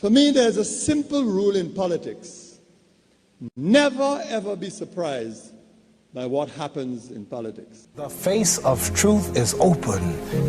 For me, there's a simple rule in politics. Never, ever be surprised by what happens in politics. The face of truth is open.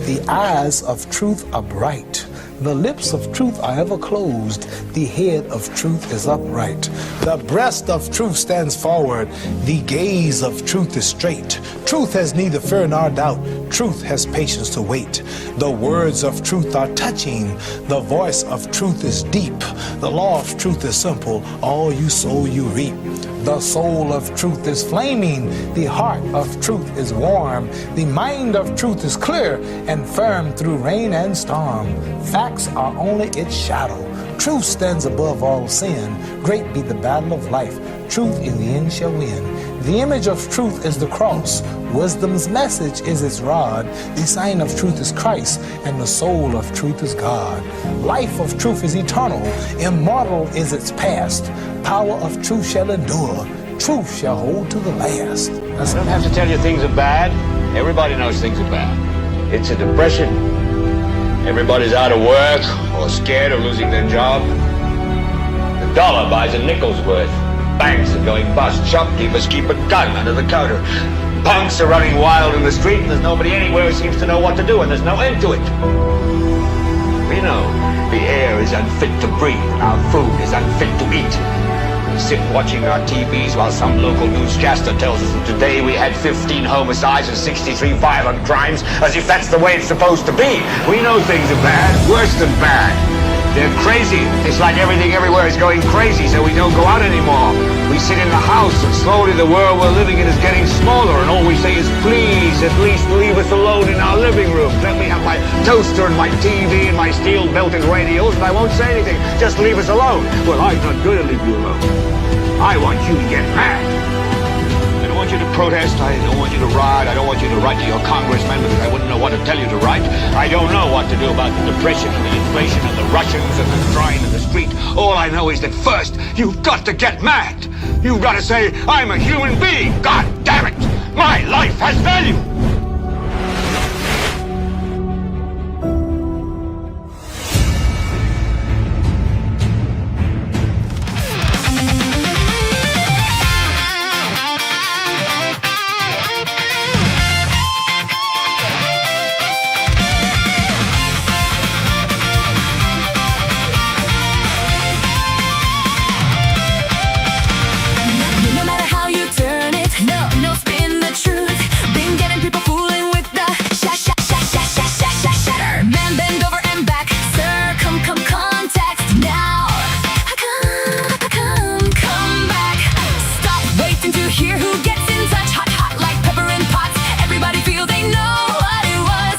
The eyes of truth are bright. The lips of truth are ever closed. The head of truth is upright. The breast of truth stands forward. The gaze of truth is straight. Truth has neither fear nor doubt. Truth has patience to wait. The words of truth are touching. The voice of truth is deep. The law of truth is simple. All you sow, you reap. The soul of truth is flaming. The heart of truth is warm. The mind of truth is clear and firm through rain and storm. Facts are only its shadow. Truth stands above all sin. Great be the battle of life. Truth in the end shall win. The image of truth is the cross. Wisdom's message is its rod. The sign of truth is Christ, and the soul of truth is God. Life of truth is eternal. Immortal is its past. Power of truth shall endure. Truth shall hold to the last. I don't have to tell you things are bad. Everybody knows things are bad. It's a depression. Everybody's out of work or scared of losing their job. The dollar buys a nickel's worth. Banks are going bust. Shopkeepers keep a gun under the counter. Punks are running wild in the street, and there's nobody anywhere who seems to know what to do, and there's no end to it. We know the air is unfit to breathe, and our food is unfit to eat. We sit watching our TVs while some local newscaster tells us that today we had 15 homicides and 63 violent crimes, as if that's the way it's supposed to be. We know things are bad, worse than bad. They're crazy. It's like everything everywhere is going crazy, so we don't go out anymore. We sit in the house, and slowly the world we're living in is getting smaller, and all we say is, please, at least leave us alone in our living room. Let me have my toaster and my TV and my steel-belted radios, and I won't say anything. Just leave us alone. Well, I'm not going to leave you alone. I want you to get mad. I don't want you to protest. I don't want you to riot. I don't want you to write to your congressman because I wouldn't know what to tell you to write. I don't know what to do about the depression and the inflation and the Russians and the crying in the street. All I know is that first, you've got to get mad. You've got to say, I'm a human being. God damn it. My life has value. No spin the truth. Been getting people fooling with the shatter. Man, bend over and back. Sir, come contact now. Come back. Stop waiting to hear who gets in touch. Hot like pepper in pots. Everybody feel they know what it was.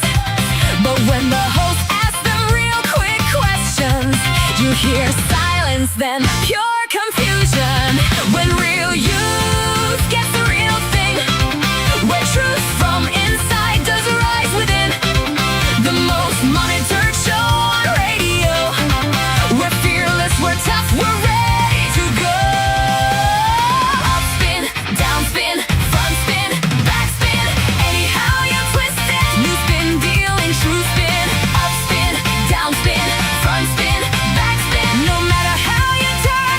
But when the host asks them real quick questions, you hear silence, then pure confusion. When real youth gets the real thing, where truth from inside does rise within. The most monitored show on radio. We're fearless, we're tough, we're ready to go. Up spin, down spin, front spin, back spin. Anyhow you twist it. New spin, dealing true spin. Up spin, down spin, front spin, back spin. No matter how you turn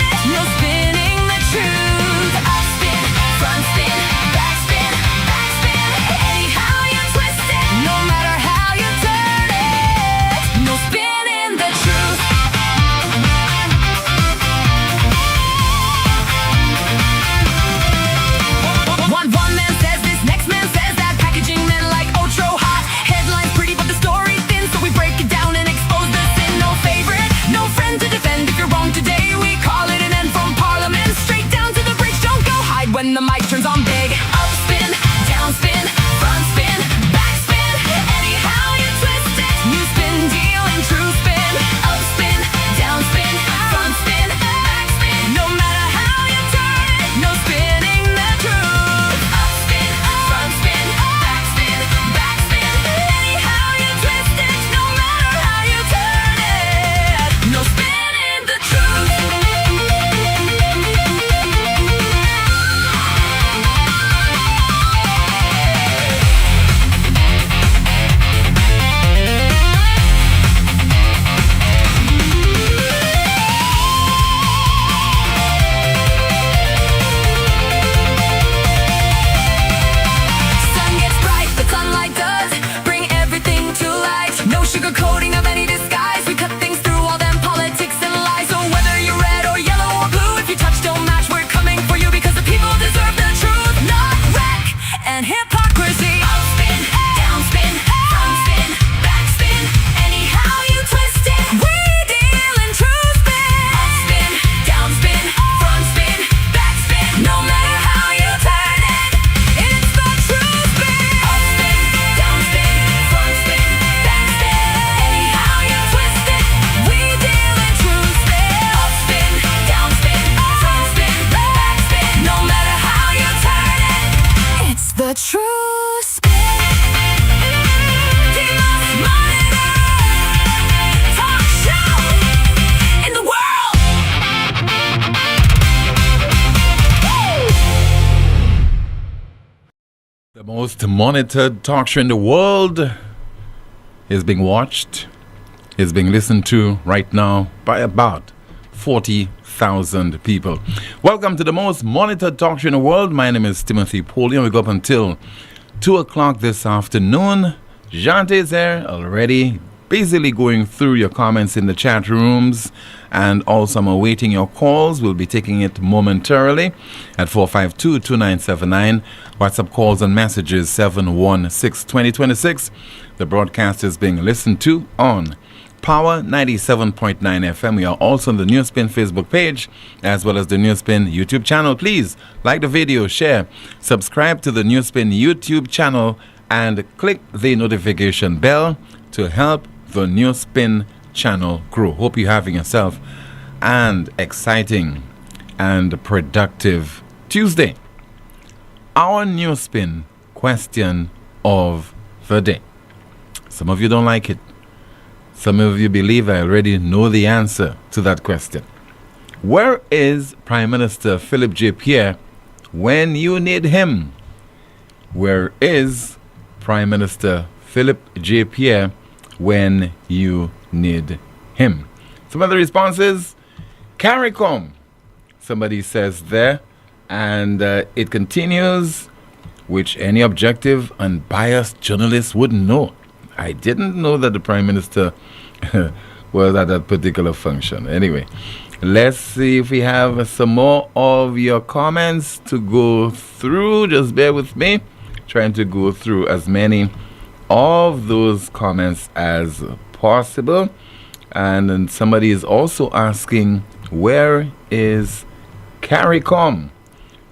most monitored talk show in the world is being watched, is being listened to right now by about 40,000 people. Welcome to the most monitored talk show in the world. My name is Timothy Poleon. We go up until 2 o'clock this afternoon. Jante is there already, busily going through your comments in the chat rooms, and also I'm awaiting your calls. We'll be taking it momentarily at 452-2979. WhatsApp calls and messages 716-2026. The broadcast is being listened to on Power 97.9 FM. We are also on the NewsSpin Facebook page as well as the NewsSpin YouTube channel. Please like the video, share, subscribe to the NewsSpin YouTube channel, and click the notification bell to help the NewsSpin channel grow. Hope you're having yourself an exciting and productive Tuesday. Our NewsSpin question of the day. Some of you don't like it. Some of you believe I already know the answer to that question. Where is Prime Minister Philip J. Pierre when you need him? Where is Prime Minister Philip J. Pierre when you need him? Some of the responses: CARICOM, somebody says there, and it continues, which any objective, unbiased journalist would know. I didn't know that the Prime Minister was at that particular function. Anyway, let's see if we have some more of your comments to go through. Just bear with me, trying to go through as many of those comments as possible. And then somebody is also asking, where is CARICOM?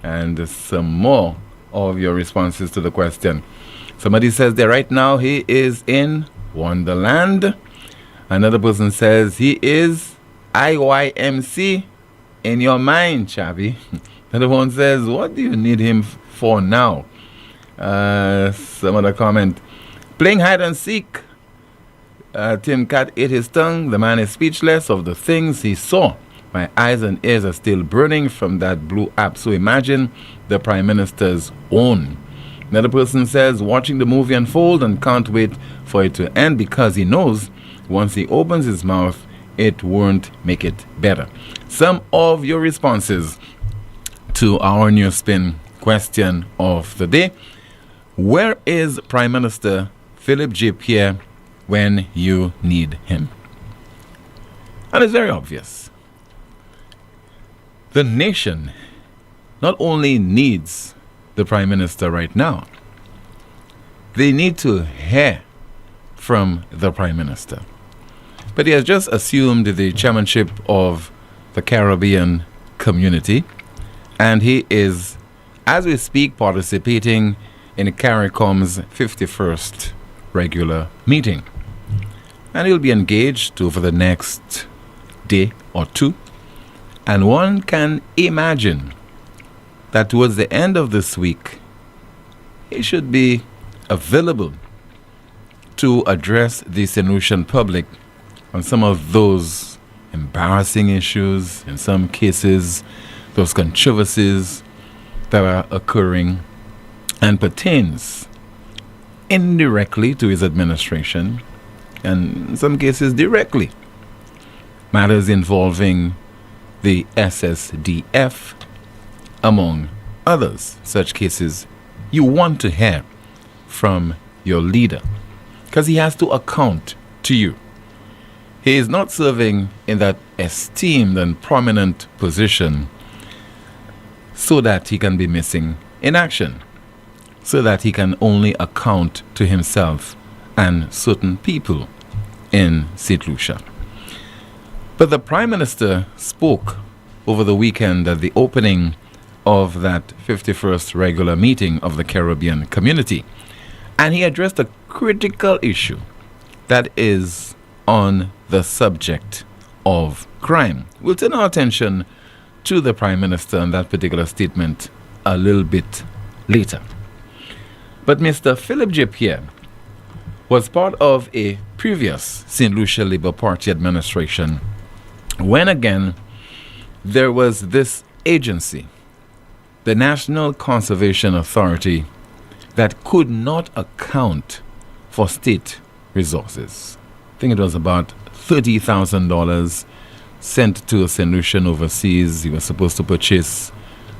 And some more of your responses to the question. Somebody says that right now he is in Wonderland. Another person says he is IYMC in your mind, Chavi. Another one says, what do you need him for now? Some other comment: playing hide and seek. Tim Cat ate his tongue. The man is speechless of the things he saw. My eyes and ears are still burning from that blue app. So imagine the Prime Minister's own. Another person says, watching the movie unfold and can't wait for it to end because he knows once he opens his mouth, it won't make it better. Some of your responses to our NewsSpin question of the day. Where is Prime Minister Philip J. Pierre when you need him? And it's very obvious. The nation not only needs the Prime Minister right now, they need to hear from the Prime Minister. But he has just assumed the chairmanship of the Caribbean community, and he is, as we speak, participating in CARICOM's 51st regular meeting. And he'll be engaged over the next day or two. And one can imagine that towards the end of this week, he should be available to address the St. Lucian public on some of those embarrassing issues, in some cases, those controversies that are occurring and pertains indirectly to his administration, and in some cases directly. Matters involving the SSDF, among others. Such cases you want to hear from your leader, because he has to account to you. He is not serving in that esteemed and prominent position so that he can be missing in action, so that he can only account to himself and certain people in St. Lucia. But the Prime Minister spoke over the weekend at the opening of that 51st regular meeting of the Caribbean community, and he addressed a critical issue that is on the subject of crime. We'll turn our attention to the Prime Minister and that particular statement a little bit later. But Mr. Philip J. Pierre was part of a previous St. Lucia Labour Party administration when again there was this agency, the National Conservation Authority, that could not account for state resources. I think it was about $30,000 sent to a St. Lucian overseas. He was supposed to purchase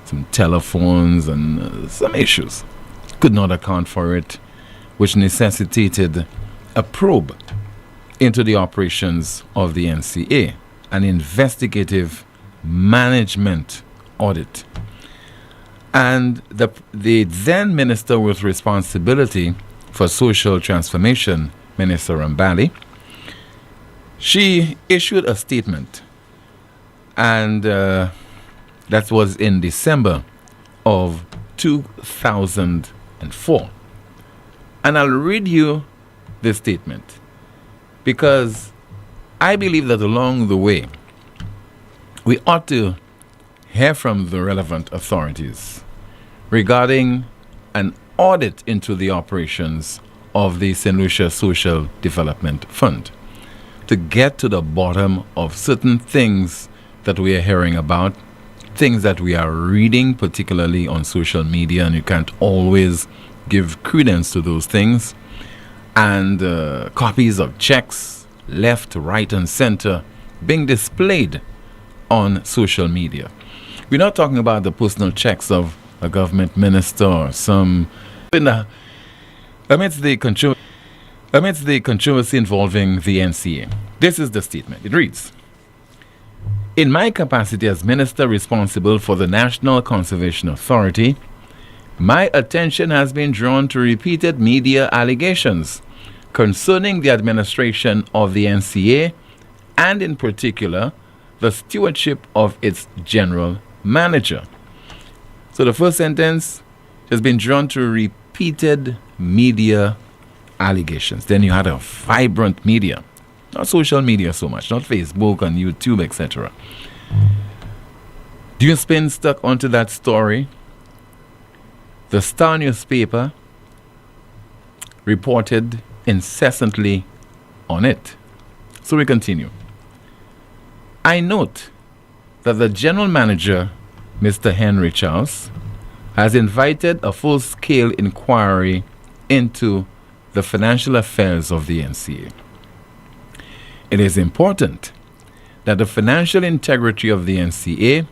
some telephones and some issues. Could not account for it, which necessitated a probe into the operations of the NCA, an investigative management audit. And the then minister with responsibility for social transformation, Minister Mbali, she issued a statement, and that was in December of 2004. And I'll read you this statement because I believe that along the way we ought to hear from the relevant authorities regarding an audit into the operations of the St. Lucia Social Development Fund to get to the bottom of certain things that we are hearing about, things that we are reading, particularly on social media, and you can't always give credence to those things, and copies of checks left, right, and center being displayed on social media. We're not talking about the personal checks of a government minister or some. Amidst the controversy involving the NCA, this is the statement. It reads, "In my capacity as minister responsible for the National Conservation Authority, my attention has been drawn to repeated media allegations concerning the administration of the NCA and in particular the stewardship of its general manager." So the first sentence has been drawn to repeated media allegations. Then you had a vibrant media, not social media so much, not Facebook and YouTube, etc. NewsSpin stuck onto that story. The Star newspaper reported incessantly on it. So we continue. "I note that the general manager, Mr. Henry Charles, has invited a full-scale inquiry into the financial affairs of the NCA. It is important that the financial integrity of the NCA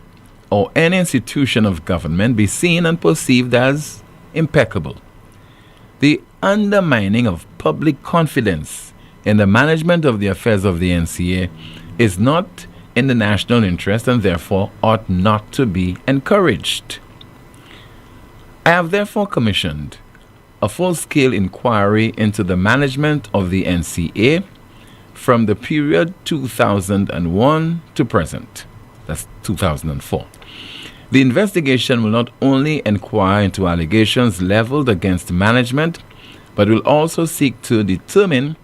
or any institution of government be seen and perceived as impeccable. The undermining of public confidence in the management of the affairs of the NCA is not in the national interest and therefore ought not to be encouraged. I have therefore commissioned a full-scale inquiry into the management of the NCA from the period 2001 to present." That's 2004. "The investigation will not only inquire into allegations leveled against management, but will also seek to determine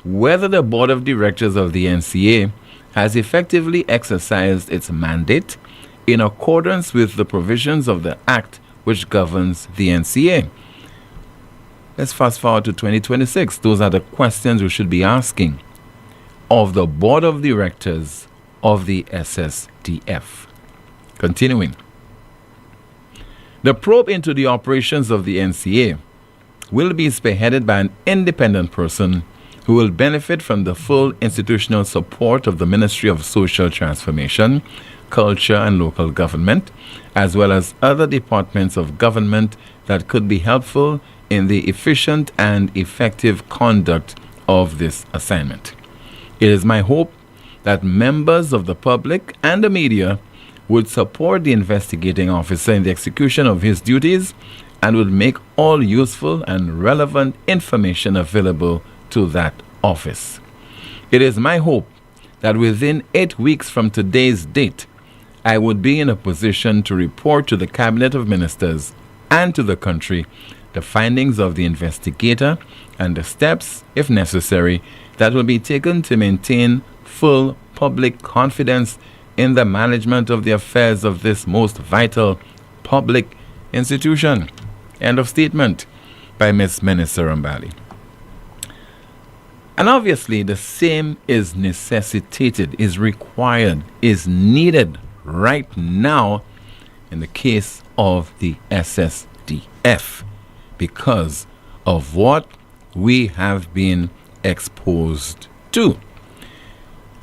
whether the board of directors of the NCA has effectively exercised its mandate in accordance with the provisions of the Act which governs the NCA." Let's fast forward to 2026. Those are the questions we should be asking of the board of directors of the SSDF. Continuing. "The probe into the operations of the NCA will be spearheaded by an independent person who will benefit from the full institutional support of the Ministry of Social Transformation, Culture and Local Government, as well as other departments of government that could be helpful in the efficient and effective conduct of this assignment. It is my hope that members of the public and the media would support the investigating officer in the execution of his duties and would make all useful and relevant information available to that office. It is my hope that within 8 weeks from today's date, I would be in a position to report to the Cabinet of Ministers and to the country the findings of the investigator and the steps, if necessary, that will be taken to maintain full public confidence in the management of the affairs of this most vital public institution. End of statement by Ms. Minister Mbali. And obviously the same is necessitated, is required, is needed right now in the case of the SSDF, because of what we have been exposed to.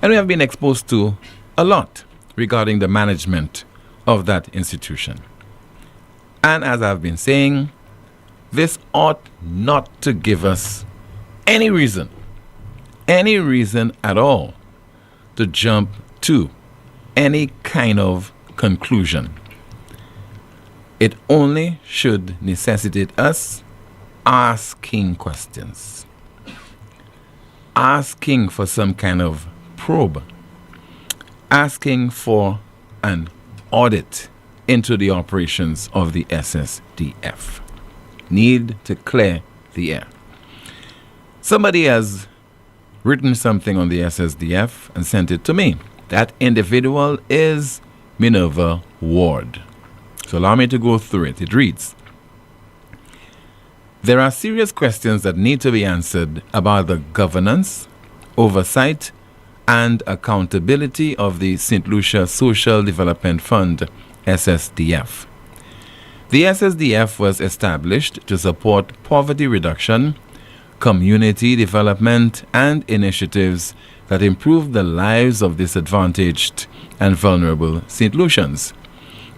And we have been exposed to a lot regarding the management of that institution. And as I've been saying, this ought not to give us any reason at all to jump to any kind of conclusion. It only should necessitate us asking questions, asking for some kind of probe, asking for an audit into the operations of the SSDF. Need to clear the air. Somebody has written something on the SSDF and sent it to me. That individual is Minerva Ward. So allow me to go through it. It reads, there are serious questions that need to be answered about the governance, oversight, and accountability of the St. Lucia Social Development Fund, SSDF. The SSDF was established to support poverty reduction, community development, and initiatives that improve the lives of disadvantaged and vulnerable St. Lucians.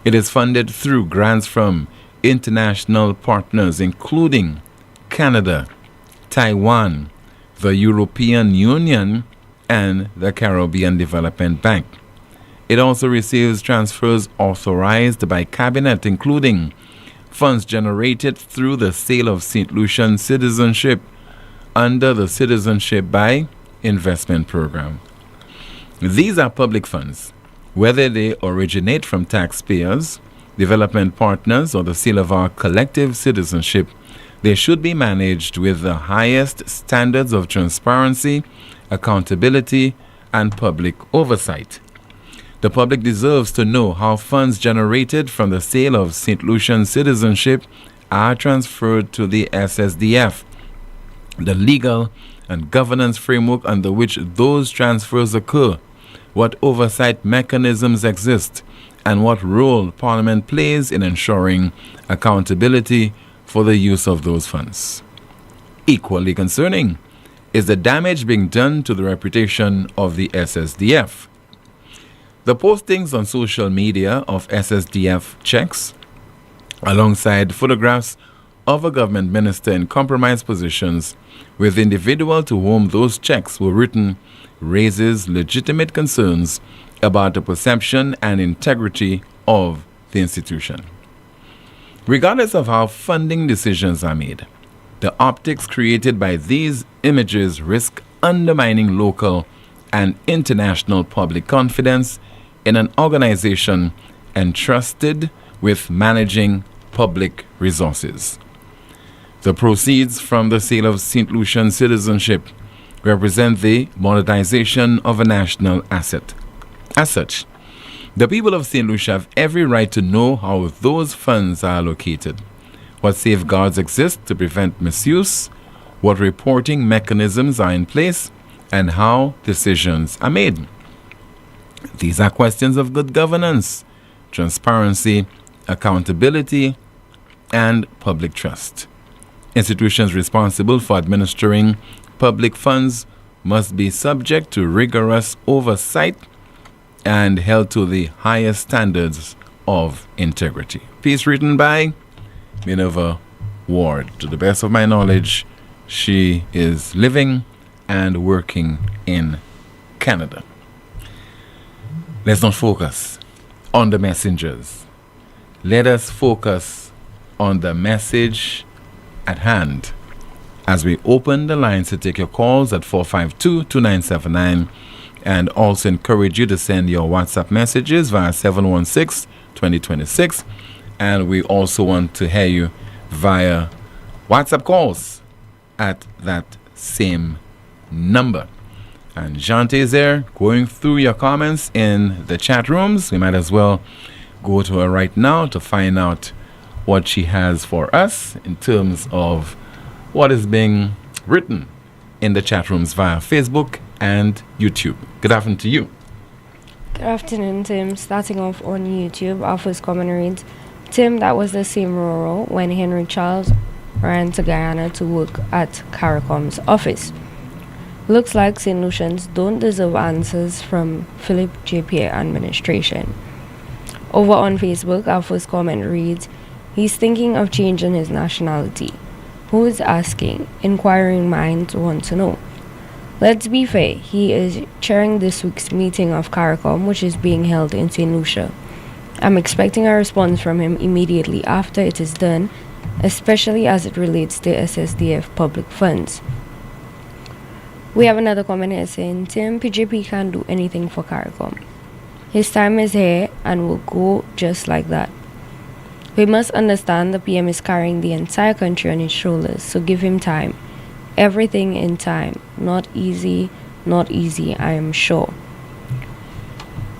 It is funded through grants from international partners including Canada, Taiwan, the European Union, and the Caribbean Development Bank. It also receives transfers authorized by Cabinet, including funds generated through the sale of St. Lucian citizenship under the Citizenship by Investment Program. These are public funds, whether they originate from taxpayers, development partners, or the sale of our collective citizenship. They should be managed with the highest standards of transparency, accountability, and public oversight. The public deserves to know how funds generated from the sale of St. Lucian citizenship are transferred to the SSDF, the legal and governance framework under which those transfers occur, what oversight mechanisms exist, and what role Parliament plays in ensuring accountability for the use of those funds. Equally concerning is the damage being done to the reputation of the SSDF. The postings on social media of SSDF checks, alongside photographs of a government minister in compromised positions with the individual to whom those checks were written, raises legitimate concerns about the perception and integrity of the institution. Regardless of how funding decisions are made, the optics created by these images risk undermining local and international public confidence in an organization entrusted with managing public resources. The proceeds from the sale of St. Lucian citizenship represent the monetization of a national asset. As such, the people of St. Lucia have every right to know how those funds are allocated, what safeguards exist to prevent misuse, what reporting mechanisms are in place, and how decisions are made. These are questions of good governance, transparency, accountability, and public trust. Institutions responsible for administering public funds must be subject to rigorous oversight and held to the highest standards of integrity. Piece written by Minerva Ward. To the best of my knowledge, she is living and working in Canada. Let's not focus on the messengers. Let us focus on the message at hand as we open the lines to take your calls at 452-2979, and also encourage you to send your WhatsApp messages via 716-2026. And we also want to hear you via WhatsApp calls at that same number. And Jante is there going through your comments in the chat rooms. We might as well go to her right now to find out what she has for us in terms of what is being written in the chat rooms via Facebook and YouTube. Good afternoon to you. Good afternoon, Tim. Starting off on YouTube, our first comment reads, Tim, that was the same rural when Henry Charles ran to Guyana to work at CARICOM's office. Looks like St. Lucians don't deserve answers from Philip J. Pierre administration. Over on Facebook, our first comment reads, he's thinking of changing his nationality. Who is asking? Inquiring minds want to know. Let's be fair, he is chairing this week's meeting of CARICOM, which is being held in St. Lucia. I'm expecting a response from him immediately after it is done, especially as it relates to SSDF public funds. We have another comment here saying, Tim, PJP can't do anything for CARICOM. His time is here and will go just like that. We must understand the PM is carrying the entire country on his shoulders, so give him time. Everything in time. Not easy, I am sure.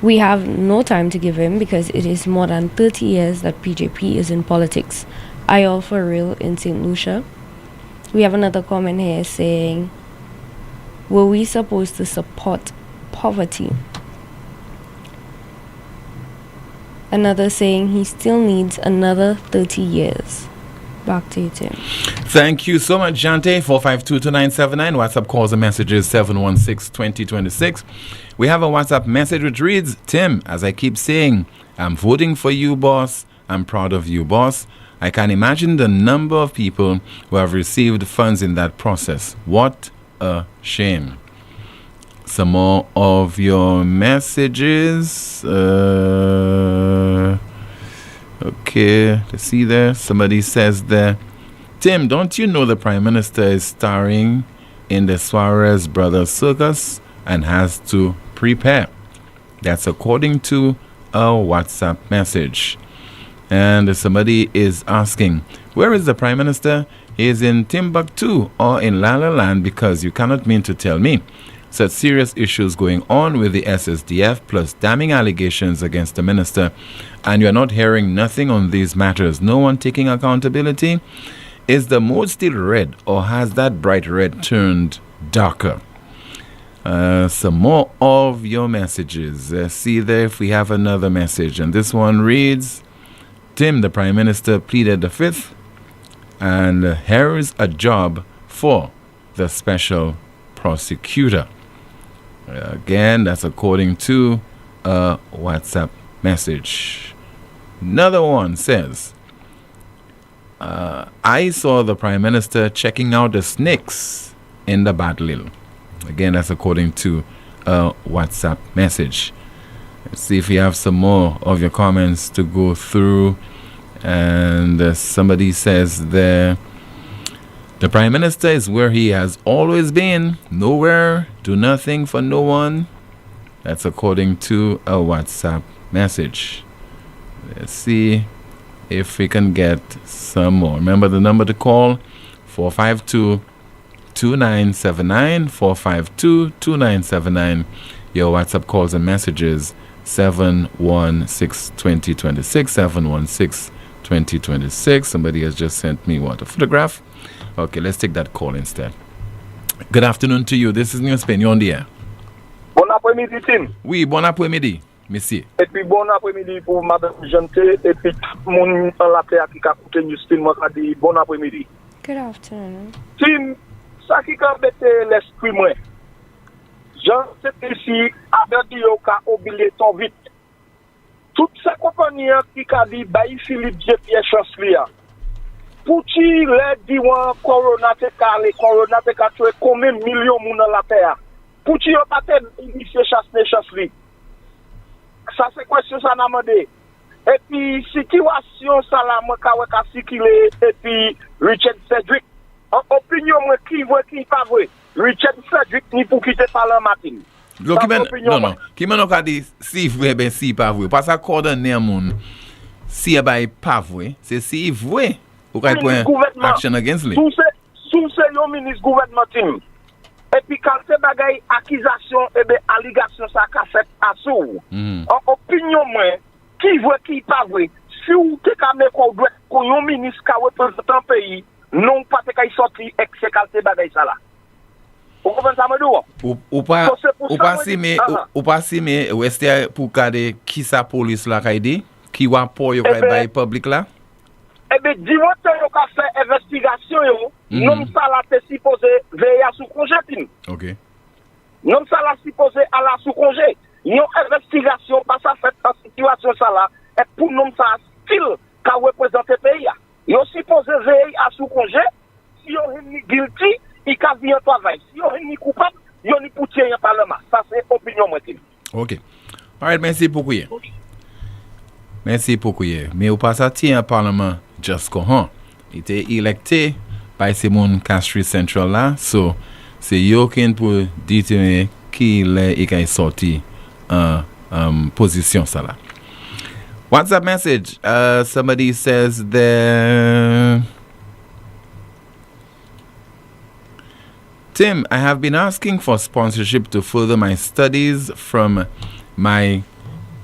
We have no time to give him because it is more than 30 years that PJP is in politics. I all for real in St. Lucia. We have another comment here saying, were we supposed to support poverty? Another saying he still needs another 30 years. Back to you, Tim. Thank you so much, Jante. 4522979. WhatsApp calls and messages 716-2026. We have a WhatsApp message which reads, Tim, as I keep saying, I'm voting for you, boss. I'm proud of you, boss. I can imagine the number of people who have received funds in that process. What a shame. Some more of your messages. Okay, let's see there. Somebody says there, Tim, don't you know the Prime Minister is starring in the Suarez Brothers Circus and has to prepare? That's according to a WhatsApp message. And somebody is asking, where is the Prime Minister? He is in Timbuktu or in La La Land, because you cannot mean to tell me such serious issues going on with the SSDF plus damning allegations against the minister, and you are not hearing nothing on these matters. No one taking accountability? Is the mood still red, or has that bright red turned darker? Some more of your messages. See there if we have another message, and this one reads, Tim, the Prime Minister pleaded the fifth, and here is a job for the special prosecutor. Again, that's according to a WhatsApp message. Another one says, I saw the Prime Minister checking out the snakes in the Battle. Again, that's according to a WhatsApp message. Let's see if we have some more of your comments to go through. And somebody says there, the Prime Minister is where he has always been. Nowhere, do nothing for no one. That's according to a WhatsApp message. Let's see if we can get some more. Remember the number to call, 452-2979, 452-2979. Your WhatsApp calls and messages, 716-2026, 716-2026. Somebody has just sent me what, a photograph? Okay, let's take that call instead. Good afternoon to you. This is NewsSpin. You're on the air. Bon après-midi, Tim. Oui, bon après-midi, monsieur. Et puis bon après-midi pour Madame Jante et puis tout le monde dans la terre qui a écouté NewsSpin, moi je dis bon après-midi. Good afternoon. Tim, ça qui a embêté l'esprit moi. Jean, c'est ici, avec dit au cas oublié ton vite. Toutes ces compagnies qui a dit Baï Philippe Pierre Chancelier. Pour qui les diwan corona te calé, corona te tué combien de millions de monde dans la terre. Pour qui on pas initier chancelier. Ça c'est question ça n'a demandé. Et puis situation ça la moi ka circuler et puis Richard Cedric en opinion moi qui vrai qui pas vrai. Richard Cedric ni pour quitter parlement matin. Non. Qui m'a pas dit si vrai ben si pas vrai. Parce que coordonner moun si pas vrai, c'est si vrai. Ou kay point action against lui. Sous c'est yon ministre gouvernement team. Et puis quand c'est bagay accusation et ben allégation ça ka fait à sou. En opinion moi, qui vrai qui pas vrai. Si ou te ka me ko doit ko yon ministre ka représenter pays, non pas te ka sorti exécuter bagay ça là. Vous comprenez ça me do? Ou pas si mais ouest pour garder qui sa police là kay dit, qui wa pour yo kay bay public là. bien, dis-moi, tu as fait investigation, non, ça là, t'es supposé veiller à sous congé, OK. non, ça là, supposé à la sous congé. Une investigation, pas ça fait en situation, ça là, et pour nous, ça style qu'a représenté le pays. Ils sont supposé veiller à sous congé, si on est guilty, il a bien travail. Si on est coupable, il est pour tirer un parlement. Ça, c'est opinion, moi, OK. All right, merci beaucoup. Merci beaucoup. Mais au passé, un parlement just go on. Il était électé par ces mon Castries Central là, so c'est eux qui pour déterminer qui est sorti en position ça là. WhatsApp message. Somebody says there. Tim, I have been asking for sponsorship to further my studies from my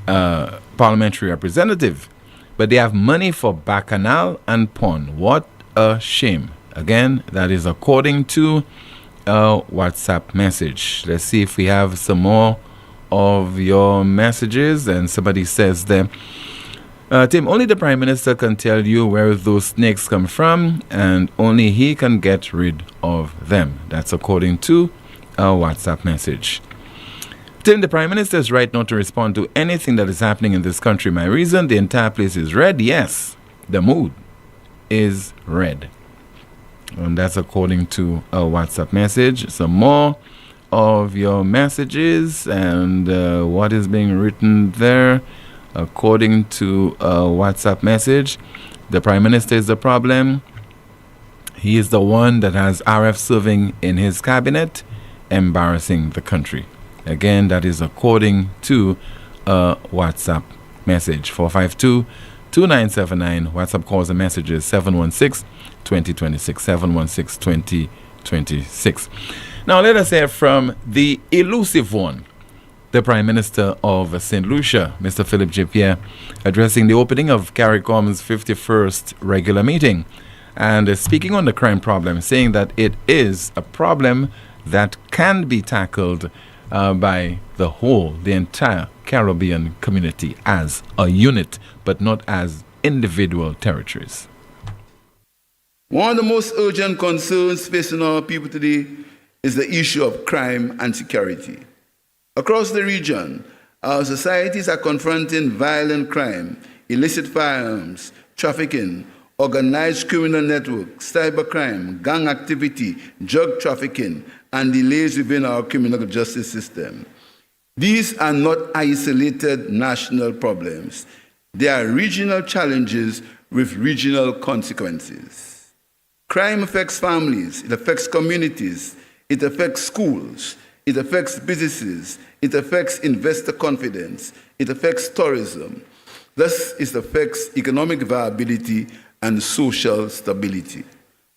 parliamentary representative, but they have money for bacchanal and porn. What a shame. Again, that is according to a WhatsApp message. Let's see if we have some more of your messages. And somebody says there, Tim, only the Prime Minister can tell you where those snakes come from, and only he can get rid of them. That's according to a WhatsApp message. Tim, the Prime Minister is right not to respond to anything that is happening in this country. My reason, the entire place is red. Yes, the mood is red. And that's according to a WhatsApp message. Some more of your messages and what is being written there. According to a WhatsApp message, the Prime Minister is the problem. He is the one that has RF serving in his cabinet, embarrassing the country. Again, that is according to a WhatsApp message. 452-2979. WhatsApp calls and messages 716-2026. 716-2026. Now, let us hear from the elusive one, the Prime Minister of St. Lucia, Mr. Philip J. Pierre, addressing the opening of CARICOM's 51st regular meeting and speaking on the crime problem, saying that it is a problem that can be tackled by the entire Caribbean community as a unit, but not as individual territories. One of the most urgent concerns facing our people today is the issue of crime and security. Across the region, our societies are confronting violent crime, illicit firearms, trafficking, organized criminal networks, cybercrime, gang activity, drug trafficking, and delays within our criminal justice system. These are not isolated national problems. They are regional challenges with regional consequences. Crime affects families, it affects communities, it affects schools, it affects businesses, it affects investor confidence, it affects tourism. Thus, it affects economic viability and social stability.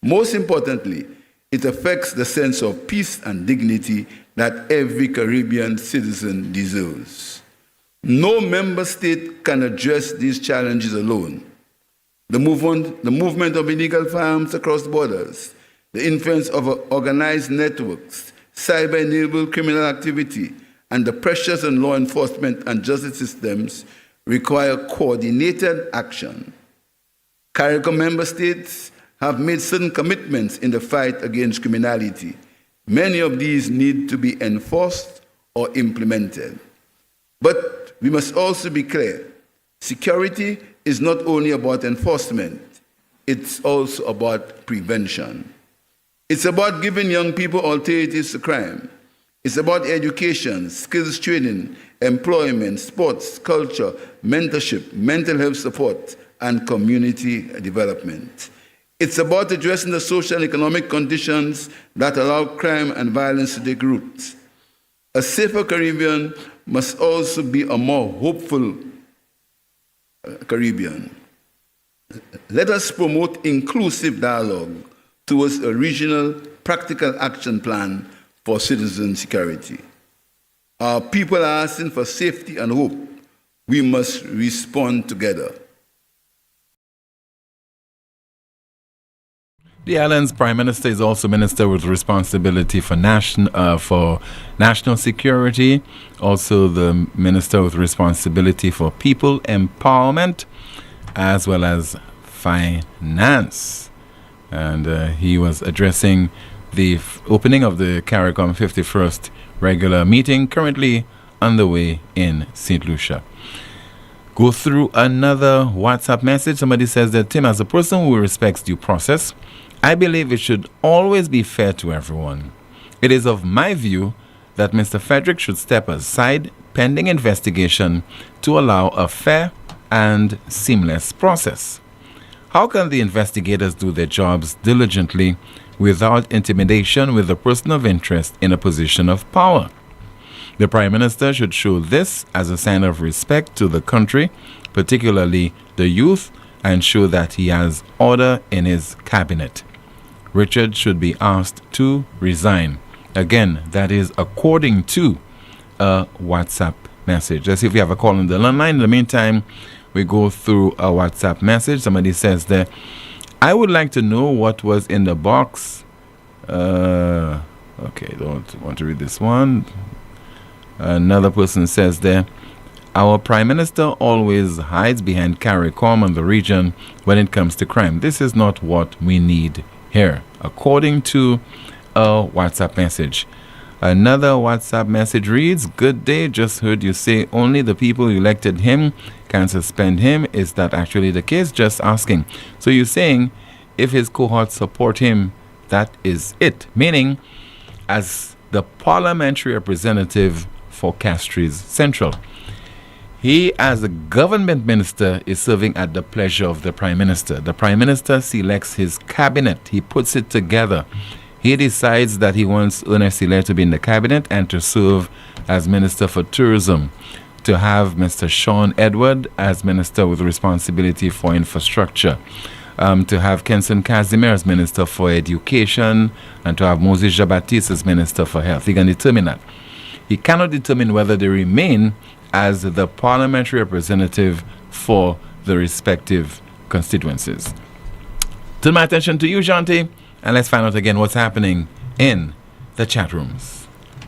Most importantly, it affects the sense of peace and dignity that every Caribbean citizen deserves. No member state can address these challenges alone. The movement of illegal firearms across borders, the influence of organized networks, cyber-enabled criminal activity, and the pressures on law enforcement and justice systems require coordinated action. CARICOM member states have made certain commitments in the fight against criminality. Many of these need to be enforced or implemented. But we must also be clear, security is not only about enforcement, it's also about prevention. It's about giving young people alternatives to crime. It's about education, skills training, employment, sports, culture, mentorship, mental health support, and community development. It's about addressing the social and economic conditions that allow crime and violence to take root. A safer Caribbean must also be a more hopeful Caribbean. Let us promote inclusive dialogue towards a regional practical action plan for citizen security. Our people are asking for safety and hope. We must respond together. The island's Prime Minister is also Minister with responsibility for national security, also the Minister with responsibility for people empowerment, as well as Finance. And he was addressing the opening of the CARICOM 51st regular meeting, currently underway in St. Lucia. Go through another WhatsApp message. Somebody says that, Tim, as a person who respects due process, I believe it should always be fair to everyone. It is of my view that Mr. Frederick should step aside pending investigation to allow a fair and seamless process. How can the investigators do their jobs diligently without intimidation with the person of interest in a position of power? The Prime Minister should show this as a sign of respect to the country, particularly the youth, and show that he has order in his cabinet. Richard should be asked to resign. Again, that is according to a WhatsApp message. Let's see if we have a call on the line. In the meantime, we go through a WhatsApp message. Somebody says there, I would like to know what was in the box. Okay, don't want to read this one. Another person says there, our Prime Minister always hides behind CARICOM and the region when it comes to crime. This is not what we need here, according to a WhatsApp message. Another WhatsApp message reads, good day, just heard you say only the people who elected him can suspend him. Is that actually the case? Just asking. So you're saying if his cohorts support him, that is it. Meaning, as the parliamentary representative for Castries Central, he, as a government minister, is serving at the pleasure of the Prime Minister. The Prime Minister selects his cabinet. He puts it together. He decides that he wants Ernest Hilaire to be in the cabinet and to serve as Minister for Tourism, to have Mr. Sean Edward as Minister with responsibility for infrastructure, to have Kenson Casimir as Minister for Education, and to have Moses Jean-Baptiste as Minister for Health. He can determine that. He cannot determine whether they remain as the parliamentary representative for the respective constituencies. Turn my attention to you, Shanti, and let's find out again what's happening in the chat rooms.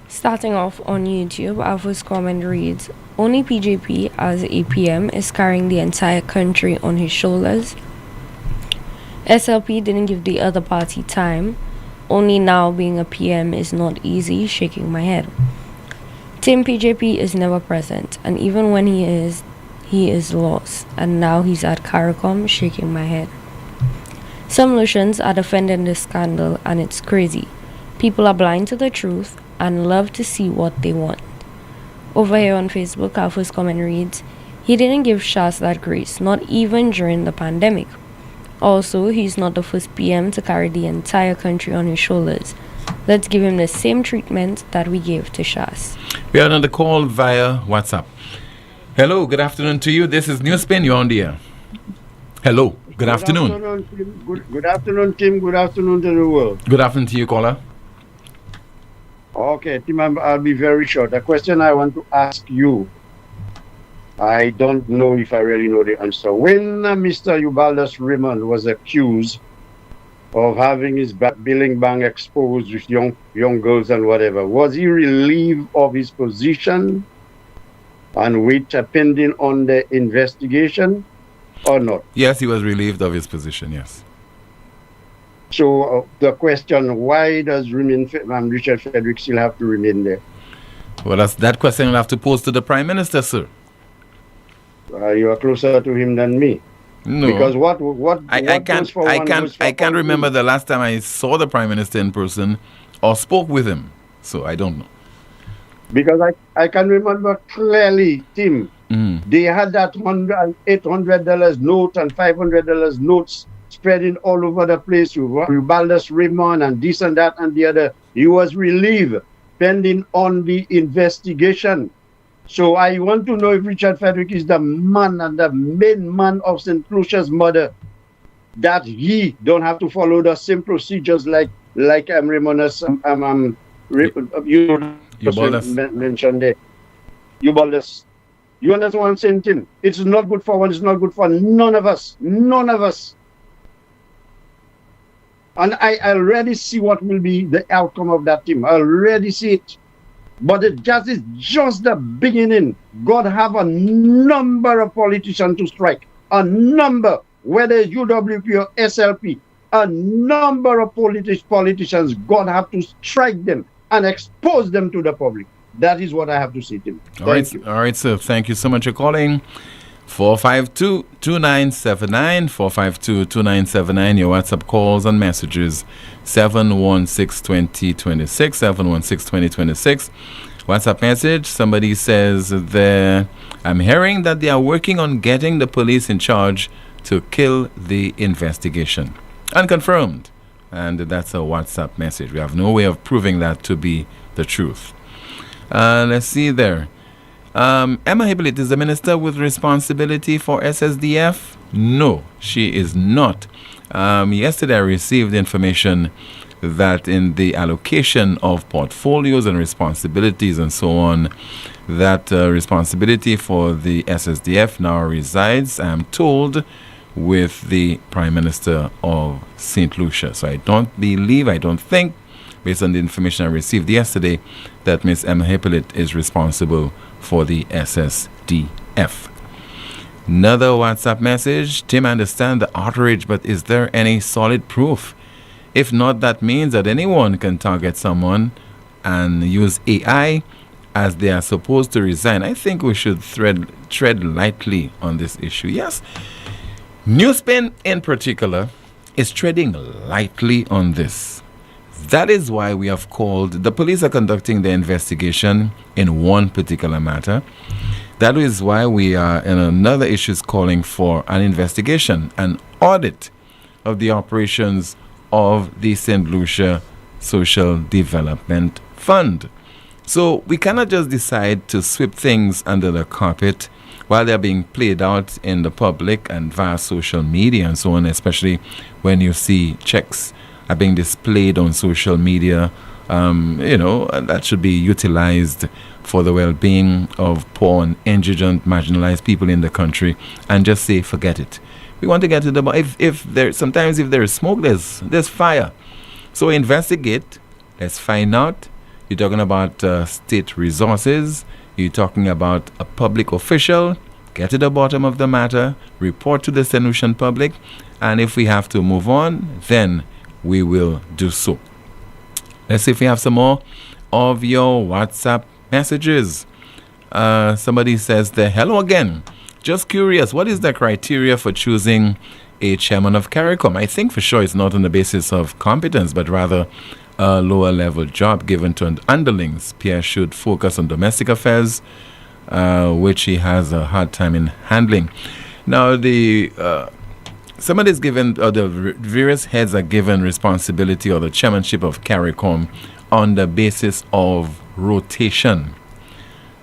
Starting off on YouTube, our first comment reads, only PJP as APM is carrying the entire country on his shoulders. SLP didn't give the other party time. Only now being a PM is not easy, shaking my head. Tim, PJP is never present, and even when he is lost, and now he's at CARICOM, shaking my head. Some Lucians are defending this scandal, and it's crazy. People are blind to the truth and love to see what they want. Over here on Facebook, our first comment reads, he didn't give Shas that grace, not even during the pandemic. Also, he's not the first PM to carry the entire country on his shoulders. Let's give him the same treatment that we gave to Shas. We are on the call via WhatsApp. Hello, good afternoon to you. This is NewsSpin. You're on the air. Hello, good afternoon. Good afternoon, Tim. Good afternoon to the world. Good afternoon to you, caller. Okay, Tim, I'll be very short. The question I want to ask you, I don't know if I really know the answer. When Mr. Eubaldas Raymond was accused of having his billing bank exposed with young girls and whatever, was he relieved of his position and wait pending on the investigation or not? Yes, he was relieved of his position, yes. So the question, why does Richard Frederick still have to remain there? Well, that question you'll have to pose to the Prime Minister, sir. You are closer to him than me. No, because I can't remember the last time I saw the Prime Minister in person or spoke with him, so I don't know. Because I can remember clearly, Tim, they had that $800 note and $500 notes spreading all over the place with Eubaldas Raymond and this and that and the other. He was relieved pending on the investigation. So I want to know if Richard Frederick is the man and the main man of St. Lucia's mother, that he don't have to follow the same procedures like Raymond mentioned there. Eubaldas. You understand what I'm saying, Tim? It's not good for one, it's not good for none of us. None of us. And I already see what will be the outcome of that, Tim. I already see it. But it is just the beginning. God have a number of politicians to strike. A number. whether it's UWP or SLP, a number of politicians, God have to strike them and expose them to the public. That is what I have to say to you. Thank you. All right, sir. Thank you so much for calling. 452-2979, 452-2979. Your WhatsApp calls and messages, 716-2026, 716-2026. WhatsApp message, somebody says there, I'm hearing that they are working on getting the police in charge to kill the investigation. Unconfirmed. And that's a WhatsApp message. We have no way of proving that to be the truth. Let's see there. Emma Hippolyte is the minister with responsibility for SSDF? No, she is not. Yesterday I received information that in the allocation of portfolios and responsibilities and so on, that responsibility for the SSDF now resides, I'm told, with the Prime Minister of St. Lucia. So I don't think, based on the information I received yesterday, that Ms. Emma Hippolyte is responsible for the SSDF. Another WhatsApp message. Tim, I understand the outrage, but is there any solid proof? If not, that means that anyone can target someone and use AI as they are supposed to resign. I think we should tread lightly on this issue. Yes, NewsSpin in particular is treading lightly on this. That is why we have called, the police are conducting their investigation in one particular matter. That is why we are in another issue calling for an investigation, an audit of the operations of the St. Lucia Social Development Fund. So we cannot just decide to sweep things under the carpet while they're being played out in the public and via social media and so on, especially when you see checks are being displayed on social media. That should be utilized for the well-being of poor and indigent, marginalized people in the country, and just say, forget it. We want to get to the bottom. If there is smoke, there's fire. So investigate. Let's find out. You're talking about state resources. You're talking about a public official. Get to the bottom of the matter. Report to the St. Lucian public. And if we have to move on, then we will do so. Let's see if we have some more of your WhatsApp messages. Somebody says there, hello again. Just curious, what is the criteria for choosing a chairman of CARICOM? I think for sure it's not on the basis of competence, but rather a lower level job given to underlings. Pierre should focus on domestic affairs, which he has a hard time in handling. Now, somebody's given, or the various heads are given responsibility or the chairmanship of CARICOM on the basis of rotation.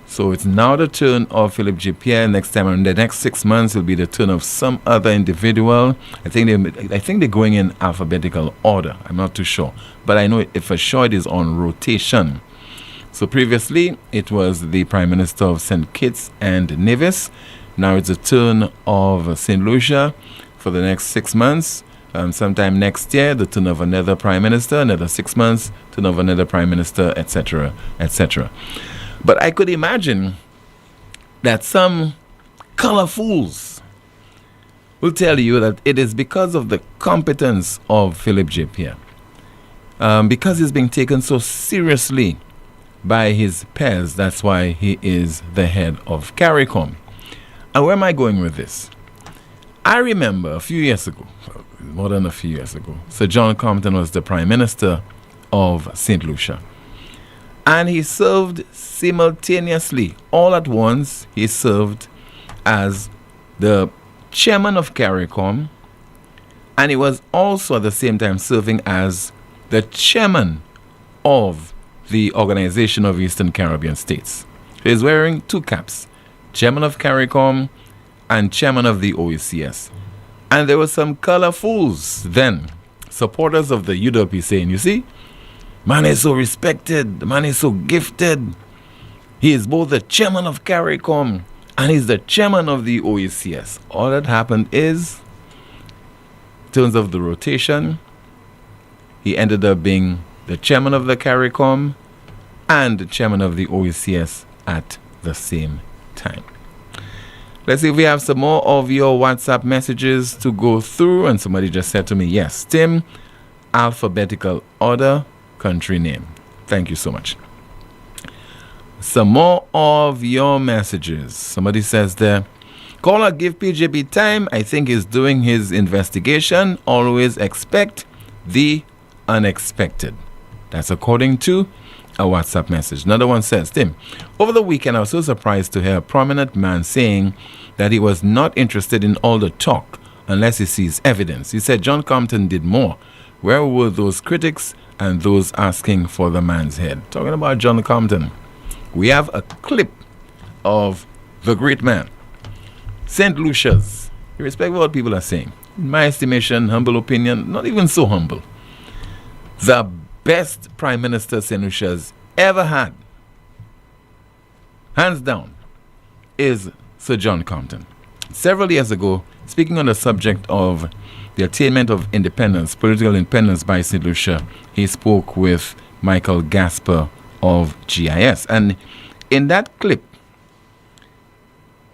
So it's now the turn of Philip J. Pierre. Next time, in the next 6 months, will be the turn of some other individual. I think they're going in alphabetical order. I'm not too sure, but I know for sure it is on rotation. So previously, it was the Prime Minister of St. Kitts and Nevis. Now it's the turn of St. Lucia for the next 6 months. Sometime next year, the turn of another Prime Minister, another 6 months, turn of another Prime Minister, etc., etc. But I could imagine that some color fools will tell you that it is because of the competence of Philip J. Pierre. Because he's being taken so seriously by his peers, that's why he is the head of CARICOM. And where am I going with this? I remember a few years ago, more than a few years ago, Sir John Compton was the Prime Minister of St. Lucia. And he served simultaneously, all at once, he served as the chairman of CARICOM, and he was also at the same time serving as the chairman of the Organization of Eastern Caribbean States. He's wearing two caps, chairman of CARICOM and chairman of the OECS. And there were some color fools then, supporters of the UWP, saying, you see, man is so respected, the man is so gifted. He is both the chairman of CARICOM and he's the chairman of the OECS. All that happened is, in terms of the rotation, he ended up being the chairman of the CARICOM and the chairman of the OECS at the same time. Let's see if we have some more of your WhatsApp messages to go through. And somebody just said to me, yes, Tim, alphabetical order, country name. Thank you so much. Some more of your messages. Somebody says there, caller, give PJB time. I think he's doing his investigation. Always expect the unexpected. That's according to a WhatsApp message. Another one says, Tim, over the weekend I was so surprised to hear a prominent man saying that he was not interested in all the talk unless he sees evidence. He said John Compton did more. Where were those critics and those asking for the man's head? Talking about John Compton, we have a clip of the great man. St. Lucia's, irrespective of what people are saying, in my estimation, humble opinion, not even so humble, the best Prime Minister St. Lucia's ever had, hands down, is Sir John Compton. Several years ago, speaking on the subject of the attainment of independence, political independence by St. Lucia, he spoke with Michael Gasper of GIS. And in that clip,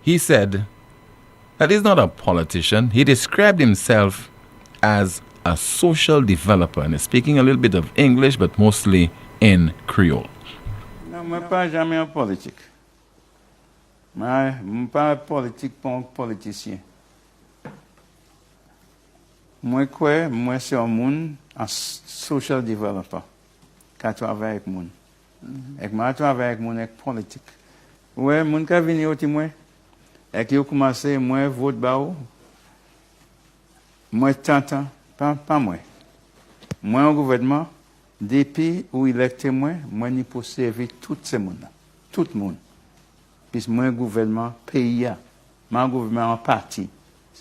he said that he's not a politician. He described himself as a social developer, and he's speaking a little bit of English, but mostly in Creole. Non, je ne suis pas jamais en politique. Je ne suis pas politique pour un politicien. Moi, je suis un social developer qui travaille avec les gens. Et je travaille avec les gens avec politique. Oui, les gens qui viennent au moi, et qui ont commencé, moi, vote bao, moi, t'entends, pas moi. Moi, au gouvernement, depuis où il est moi, je peux servir tout ce monde. Tout le monde. Puis moi, gouvernement, pays, mon gouvernement en parti.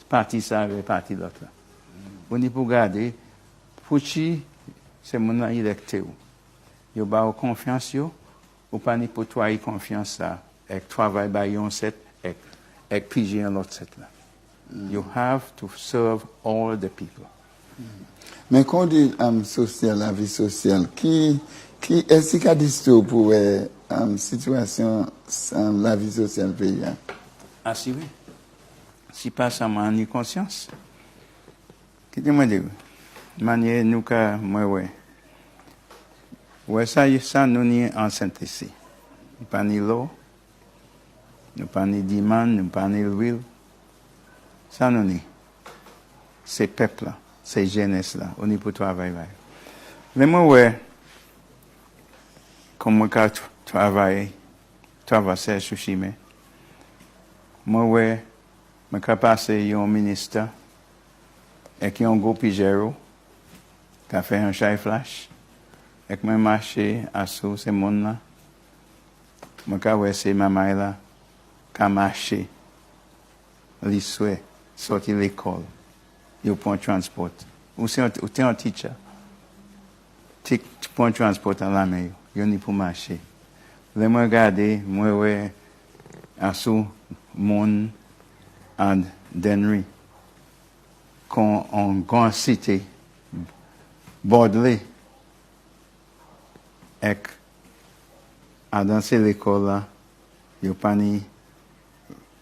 Parti ça, parti l'autre. On y peut garder, pour qui c'est mon électé. Yo ba confiance yo, ou pas ni pour toi confiance là, avec travail ba yon set, avec pige en l'autre set là. You have to serve all the people. Mais quand on dit social, la vie sociale, qui est-ce qui a dit pour situation la vie sociale pays? Ah si oui. Si pas ça m'a ni conscience. Qui te m'a dit? Manière nous ka moi ouais. Ouais ça nous ni en synthèse. Nous pas ni l'eau, nous pas ni diamant, nous pas ni l'huile. Ça nous ni. Ces peuples là, ces jeunesses là, on y peut travailler. Mais moi ouais comme moi quand travailler sur chimie. Moi ouais me passer un ministre et qui un gros pigero qui a fait un chai flash et que moi marché à sous ces monde là moi quand ouais c'est maman là qui a marché l'issue sorti l'école il prend transport ou c'est un teacher tu prends transport à la main il n'y pour marcher les moi regarder moi ouais à sous mon and Denry en grande cité Bordelais et à danser l'école là il pas ni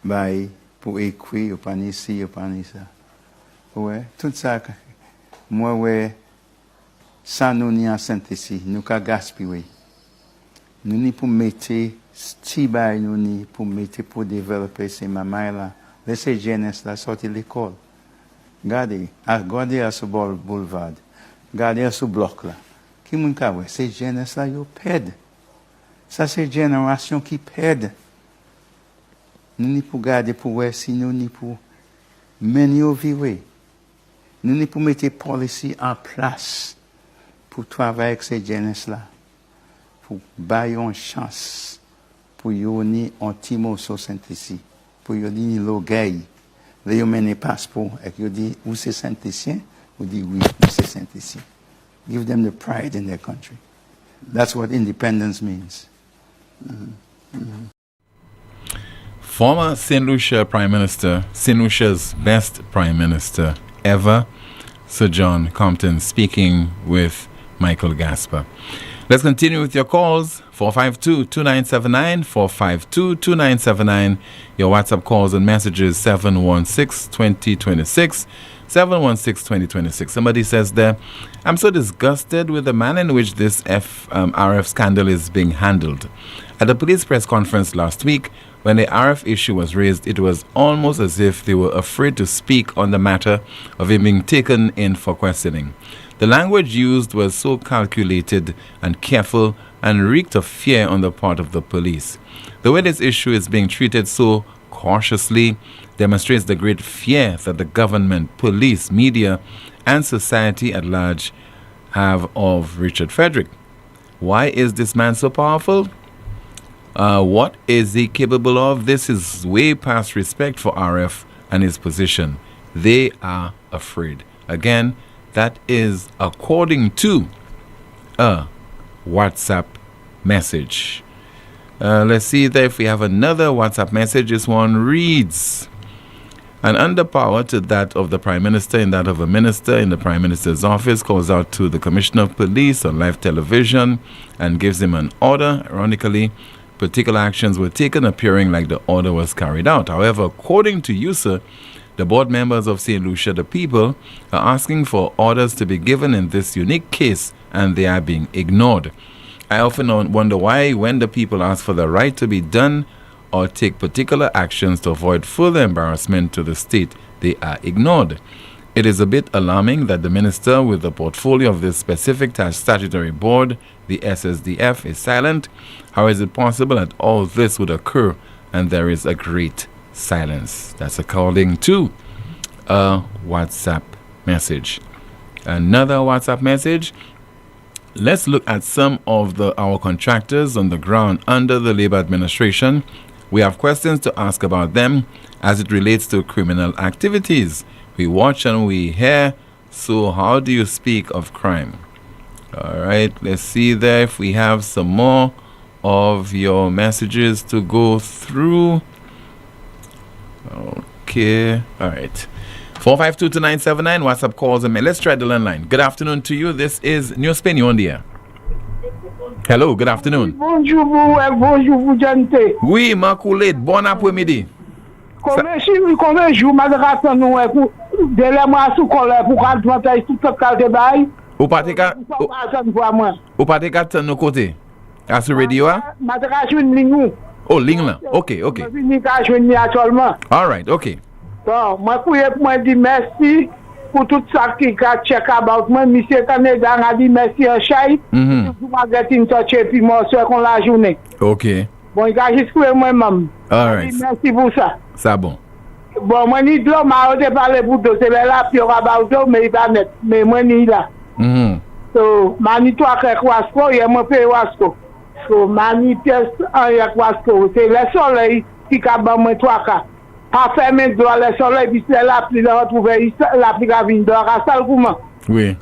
bail pour écrire il pas ni ici il pas ni ça ouais tout ça moi ouais ça nous ni en synthèse nous ka gaspiller nous ni pour mettre si bail nous ni pour mettre pour développer ces mamans là laissez jeunesse là sortir de l'école. Regardez à ce boulevard. Regardez à ce bloc là. Qui m'a dit, ces jeunesses là, ils perdent. Ça, c'est une génération qui perd. Nous n'y pouvons garder pour voir si nous n'y pouvons mener au vivre. Nous n'y pouvons mettre des policies en place pour travailler avec ces jeunesses là. Pour bailler une chance. Pour y avoir un timo sur Saint-Ici. Pour y dire le gay, les mener passeport et qu'ils disent où c'est Saint-Titien, ou dit oui, c'est Saint-Titien. Give them the pride in their country. That's what independence means. Former St. Lucia Prime Minister, St. Lucia's best Prime Minister ever, Sir John Compton, speaking with Michael Gasper. Let's continue with your calls. 452-2979, 452-2979. Your WhatsApp calls and messages 716-2026, 716-2026. Somebody says there, I'm so disgusted with the manner in which this RF scandal is being handled. At the police press conference last week, when the RF issue was raised, it was almost as if they were afraid to speak on the matter of him being taken in for questioning. The language used was so calculated and careful and reeked of fear on the part of the police. The way this issue is being treated so cautiously demonstrates the great fear that the government, police, media, and society at large have of Richard Frederick. Why is this man so powerful? What is he capable of? This is way past respect for RF and his position. They are afraid. Again, that is according to a WhatsApp message. Let's see there if we have another WhatsApp message. This one reads, an underpower to that of the Prime Minister and that of a minister in the Prime Minister's office calls out to the Commissioner of Police on live television and gives him an order. Ironically, particular actions were taken appearing like the order was carried out. However, according to you, sir, the board members of St. Lucia, the people, are asking for orders to be given in this unique case, and they are being ignored. I often wonder why, when the people ask for the right to be done or take particular actions to avoid further embarrassment to the state, they are ignored. It is a bit alarming that the minister with the portfolio of this specific statutory board, the SSDF, is silent. How is it possible that all this would occur and there is a great silence? That's according to a WhatsApp message. Another WhatsApp message. Let's look at some of our contractors on the ground under the Labour administration. We have questions to ask about them as it relates to criminal activities. We watch and we hear. So how do you speak of crime? All right, let's see there if we have some more of your messages to go through. Okay, all right. 452-2979, WhatsApp calls and let's try the landline. Good afternoon to you. This is NewsSpin, you on the air. Hello, good afternoon. Bonjour, bonjour, gente. Oui, Macoulé, bon après-midi. Comment jour madame nous de la moi sous colère pour quand tout ce calde bail. Ou pas te kat nos côté. À ce radio a? Madame ligne. Oh, ligne là. OK. All right, OK. Bon, moi dit merci pour tout ça qui a check about moi monsieur Canada a dit merci en chai. Pour magasin touch puis moi soir qu'on la journée. OK. Bon, il a juste moi même. All right. Merci pour ça. Ça bon. Bon, moi ni de l'eau m'a parlé pour deux c'est là puis on va about mais il va net mais moi ni là. So, mani toi que Wasco, il m'a fait Wasco. So, mani pièce en Wasco, c'est le soleil qui a ban moi toi ka. Pas fermer droit le soleil puis c'est là puis là retrouver la puis va venir dans la salle comment. Oui.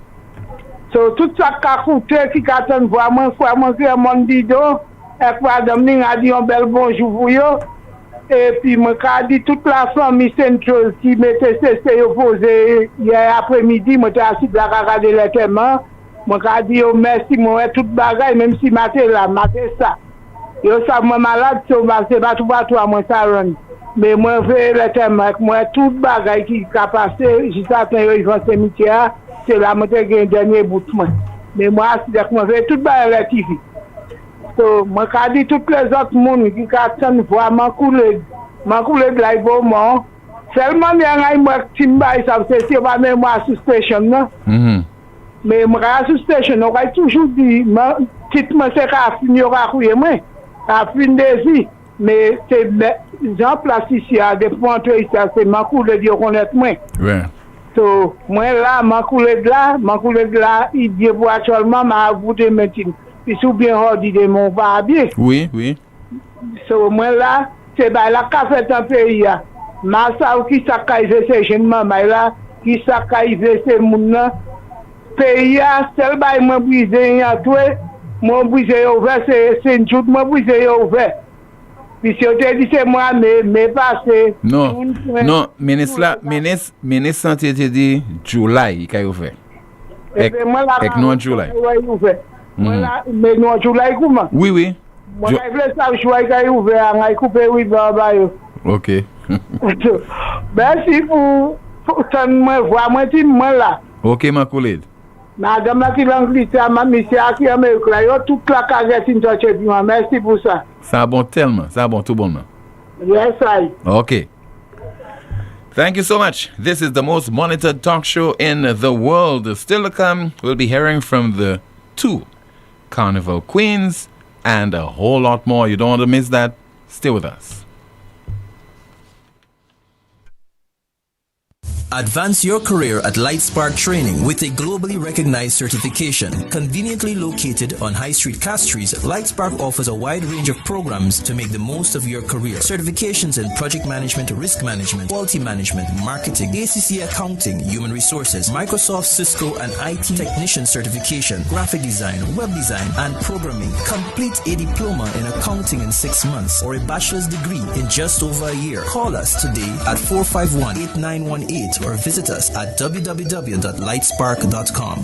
So, tout ça qu'a coûté qui attend voir moi frère mon frère mon dido et quoi Dominique a dit un bel bonjour pour yo. Et puis moi qu'a dit toute la famille centrale qui mettait cessé opposé hier après-midi moi t'ai assis là regarder les témoins. Moi qu'a dit merci moi toute bagaille même si matin là matin ça. Yo ça moi malade c'est pas tout à moi ça run. Mais moi fait le témoin moi toute bagaille qui a passé jusqu'à temps ils vont cimetière c'est là moi t'ai gagné dernier bout moi. Mais moi c'est moi fait toute bagaille la TV. So, moi qu'a dit toutes les autres monde qui attendent vraiment couler de la bon seulement bien moi timba ça c'est pas même moi sous station non mais moi sous station on va toujours dire quitte moi c'est qu'à finir à couiller moi à fin de vie mais c'est Jean place ici à des points ici c'est ma couler dire honnêtement ouais so moi là ma couler de là il dit pour actuellement m'a voûté maintenant puis sous bien ordi de mon pas bien oui so moi là c'est bah la café dans pays là massa qui ça caïve ces jeunes maman là qui ça caïve ces moun là pays là seul bah moi brisé à toi moi brisé ouvert c'est tout moi brisé ouvert puis si on te dit c'est moi mais passé non ministre santé te dit July il a ouvert avec non July Voilà, mais non, tu l'as comment? Oui, oui. Moi, je voulais savoir si je suis ouvert, je vais couper oui, baba. Ok. Merci pour me voir, moi, tu me là. Ok, ma collègue. Madame la qui l'anglais, c'est ma mission qui est américaine. Yo, toute la case est une merci pour ça. Ça bon tellement, ça bon tout bon. Yes, I. Okay. Thank you so much. This is the most monitored talk show in the world. Still to come, we'll be hearing from the 2 Carnival Queens and a whole lot more. You don't want to miss that. Stay with us. Advance your career at Lightspark Training with a globally recognized certification. Conveniently located on High Street, Castries, Lightspark offers a wide range of programs to make the most of your career. Certifications in project management, risk management, quality management, marketing, ACC accounting, human resources, Microsoft, Cisco, and IT technician certification, graphic design, web design, and programming. Complete a diploma in accounting in 6 months or a bachelor's degree in just over a year. Call us today at 451-8918 or visit us at www.lightspark.com.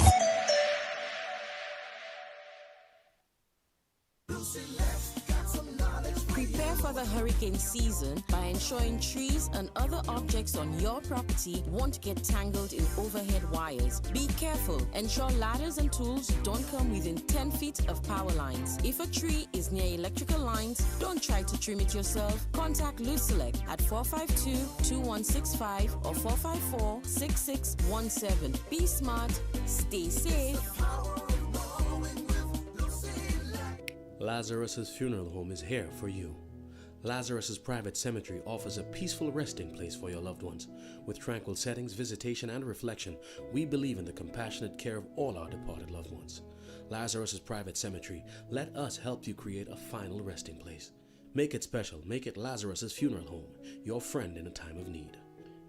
Prepare for the hurricane season by ensuring trees and other objects on your property won't get tangled in overhead wires. Be careful. Ensure ladders and tools don't come within 10 feet of power lines. If a tree is near electrical lines, don't try to trim it yourself. Contact Lucelect at 452-2165 or 454-6617. Be smart, stay safe. Lazarus's Funeral Home is here for you. Lazarus's Private Cemetery offers a peaceful resting place for your loved ones. With tranquil settings, visitation, and reflection, we believe in the compassionate care of all our departed loved ones. Lazarus's Private Cemetery, let us help you create a final resting place. Make it special. Make it Lazarus's Funeral Home, your friend in a time of need.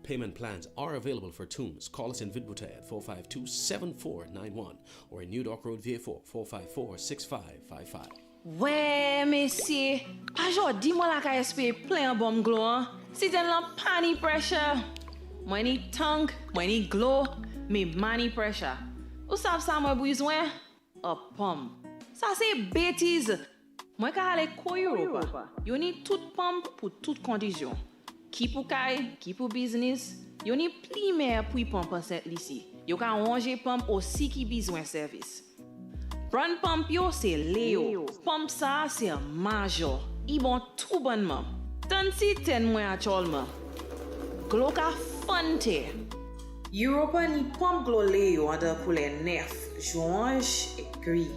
Payment plans are available for tombs. Call us in Vidbute at 452-7491 or in New Dock Road, VA4, 454-6555. Ouais, messieurs, aujourd'hui, moi, la KSP plein bon glow. Si t'es dans pani pressure, moi, ni tongue, moi, ni glow, mais money pressure. Ou savez ça, moi, besoin? A pomme. Ça, c'est bêtise. Moi, quand aller Europa, you need toute pomme pour toute condition. Qui pour kay, qui pour business, you need pli mer pour pomme cette ici. You can ranger pomme aussi qui besoin service. Brand pump yo c'est Léo. Pump ça c'est major. Ils bon tout bonnement. Tant si ten moins actuellement. Glo ka fante. Europa ni pump glo Léo under pour les nerfs, joinge et gris.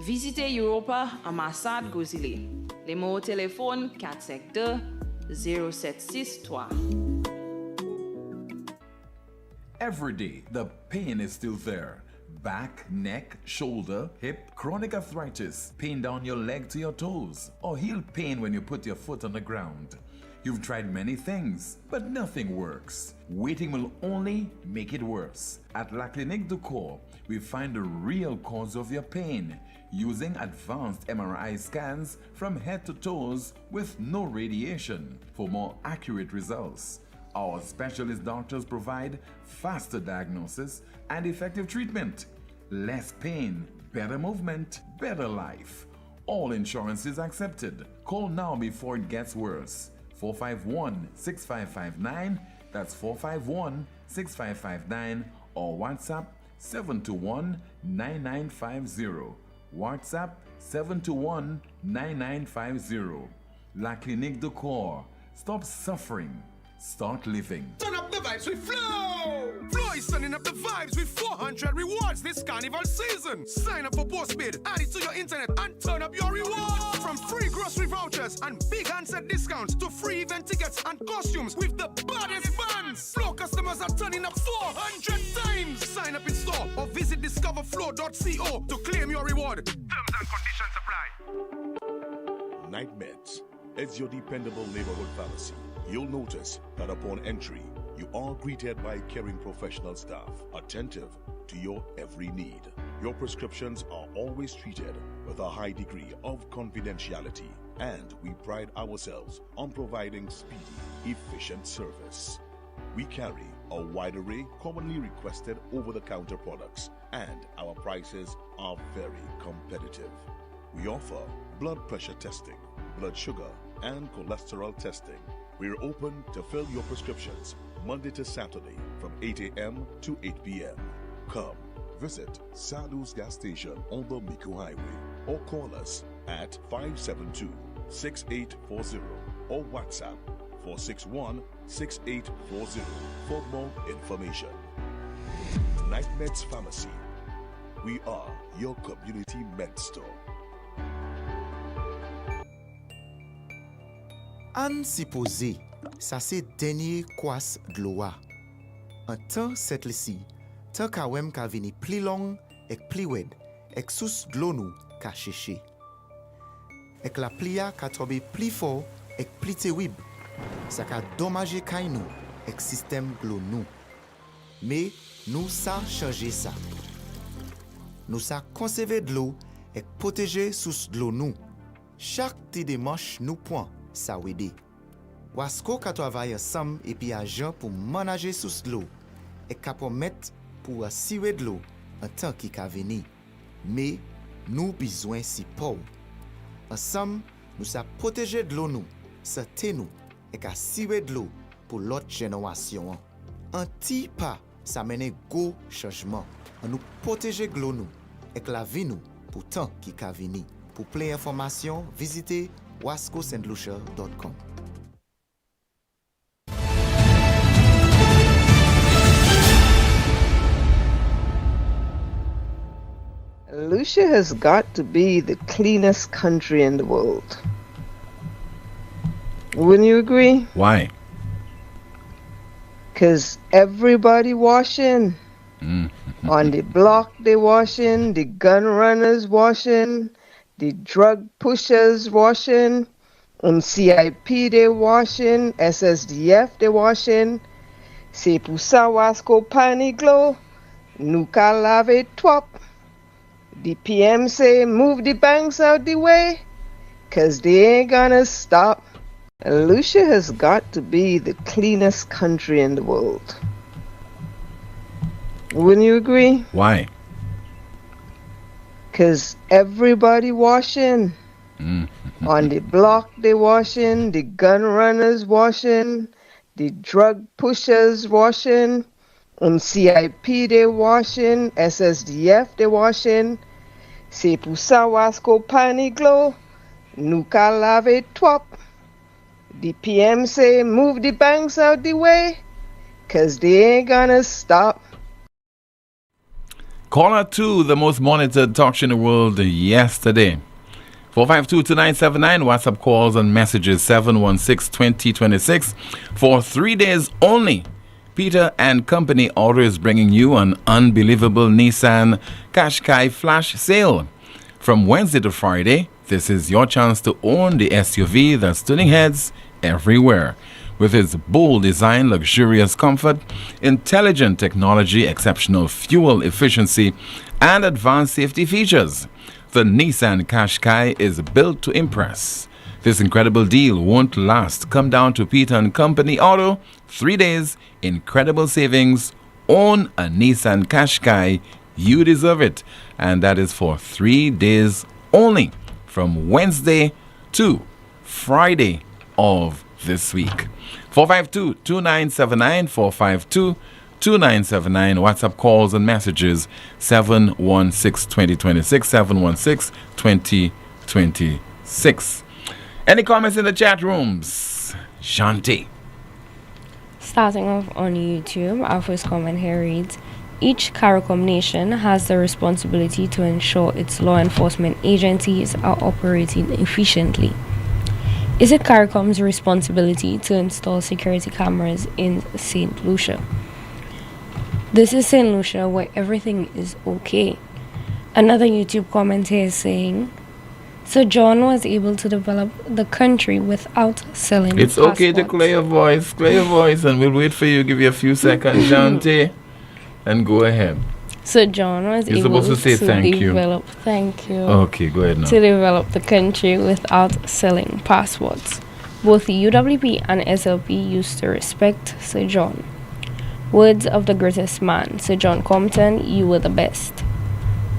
Visitez Europa ambassade Gozile. Les mots au téléphone 452-0763. Every day, the pain is still there. Back, neck, shoulder, hip, chronic arthritis, pain down your leg to your toes, or heel pain when you put your foot on the ground. You've tried many things, but nothing works. Waiting will only make it worse. At La Clinique du Corps, we find the real cause of your pain using advanced MRI scans from head to toes with no radiation for more accurate results. Our specialist doctors provide faster diagnosis and effective treatment. Less pain, better movement, better life. All insurance is accepted. Call now before it gets worse. 451-6559, that's 451-6559, or WhatsApp 721-9950. WhatsApp 721-9950. La Clinique du Corps. Stop suffering. Start living. Turn up the vibes with Flow! Flow is turning up the vibes with 400 rewards this carnival season. Sign up for postpaid, add it to your internet, and turn up your rewards. From free grocery vouchers and big handset discounts to free event tickets and costumes with the baddest bands. Flow customers are turning up 400 times. Sign up in store or visit discoverflow.co to claim your reward. Terms and conditions apply. Night Meds is your dependable neighborhood pharmacy. You'll notice that upon entry, you are greeted by caring professional staff, attentive to your every need. Your prescriptions are always treated with a high degree of confidentiality, and we pride ourselves on providing speedy, efficient service. We carry a wide array commonly requested over-the-counter products, and our prices are very competitive. We offer blood pressure testing, blood sugar, and cholesterol testing. We're open to fill your prescriptions Monday to Saturday from 8 a.m. to 8 p.m. Come visit Salu's gas station on the Miku Highway or call us at 572-6840 or WhatsApp 461-6840 for more information. Night Meds Pharmacy. We are your community med store. An supposé, ça c'est dernier kwas gloa. Un temps set lisi, tant ka wem ka vini pli long, ek pli wed, ek sous dlo nou ka cheche. Ek la plia ka tobe pli fort, ek pli te wib. Ça ka dommage kay nou, ek système glo nou. Mais nous sa changer ça. Nous sa conserver de l'eau et protéger sous de l'eau nous. Chaque petit démarche nous point ça aider. Wasko ka travaille ensemble et puis agent pour manager sous de l'eau et capon mettre pour siwer de l'eau en temps qui ka venir. Mais nous besoin si pauvre. Ensemble, nous sa protéger de l'eau nous, santé nous et ka siwer de l'eau pour l'autre génération. Un petit pas ça mène gros changement. On nous protéger de l'eau nous et la vie nous pour tant qui ka vini. Pour plus d'informations, visitez wascosandlucia.com. Lucia has got to be the cleanest country in the world. Wouldn't you agree? Why? Because everybody washing. On the block they washing, the gun runners washing, the drug pushers washing, on CIP they washing, SSDF they washing. C'est pour ça Wasco Pani Glow, nous ka lave twop. The PM say move the banks out the way, 'cause they ain't gonna stop. Lucia has got to be the cleanest country in the world. Wouldn't you agree? Why? 'Cause everybody washing. On the block they washing, the gun runners washing, the drug pushers washing, on CIP they washing, SSDF they washing. C'est pour ça Wasco Pani Glow, nous ka lave twop. The PM say move the banks out the way, 'cause they ain't gonna stop. Caller 2, the most monitored talk show in the world yesterday. 452-2979, WhatsApp calls and messages 716-2026 for 3 days only. Peter and Company Auto is bringing you an unbelievable Nissan Qashqai flash sale. From Wednesday to Friday, this is your chance to own the SUV that's turning heads everywhere. With its bold design, luxurious comfort, intelligent technology, exceptional fuel efficiency, and advanced safety features, the Nissan Qashqai is built to impress. This incredible deal won't last. Come down to Peter and Company Auto, 3 days, incredible savings. Own a Nissan Qashqai. You deserve it. And that is for 3 days only, from Wednesday to Friday of this week. 452-2979, 452-2979. WhatsApp calls and messages 716-2026, 716-2026. Any comments in the chat rooms? Shanti. Starting off on YouTube, our first comment here reads, each CARICOM nation has the responsibility to ensure its law enforcement agencies are operating efficiently. Is it CARICOM's responsibility to install security cameras in St. Lucia? This is St. Lucia where everything is okay. Another YouTube comment here is saying, Sir John was able to develop the country without selling It's passports. okay to clear your voice, and we'll wait for you, give you a few seconds, Shanti, and go ahead. Sir John was You're able supposed to say thank you. develop, thank you. Okay, go ahead now. To develop the country without selling passports. Both the UWP and SLP used to respect Sir John. Words of the greatest man, Sir John Compton, you were the best.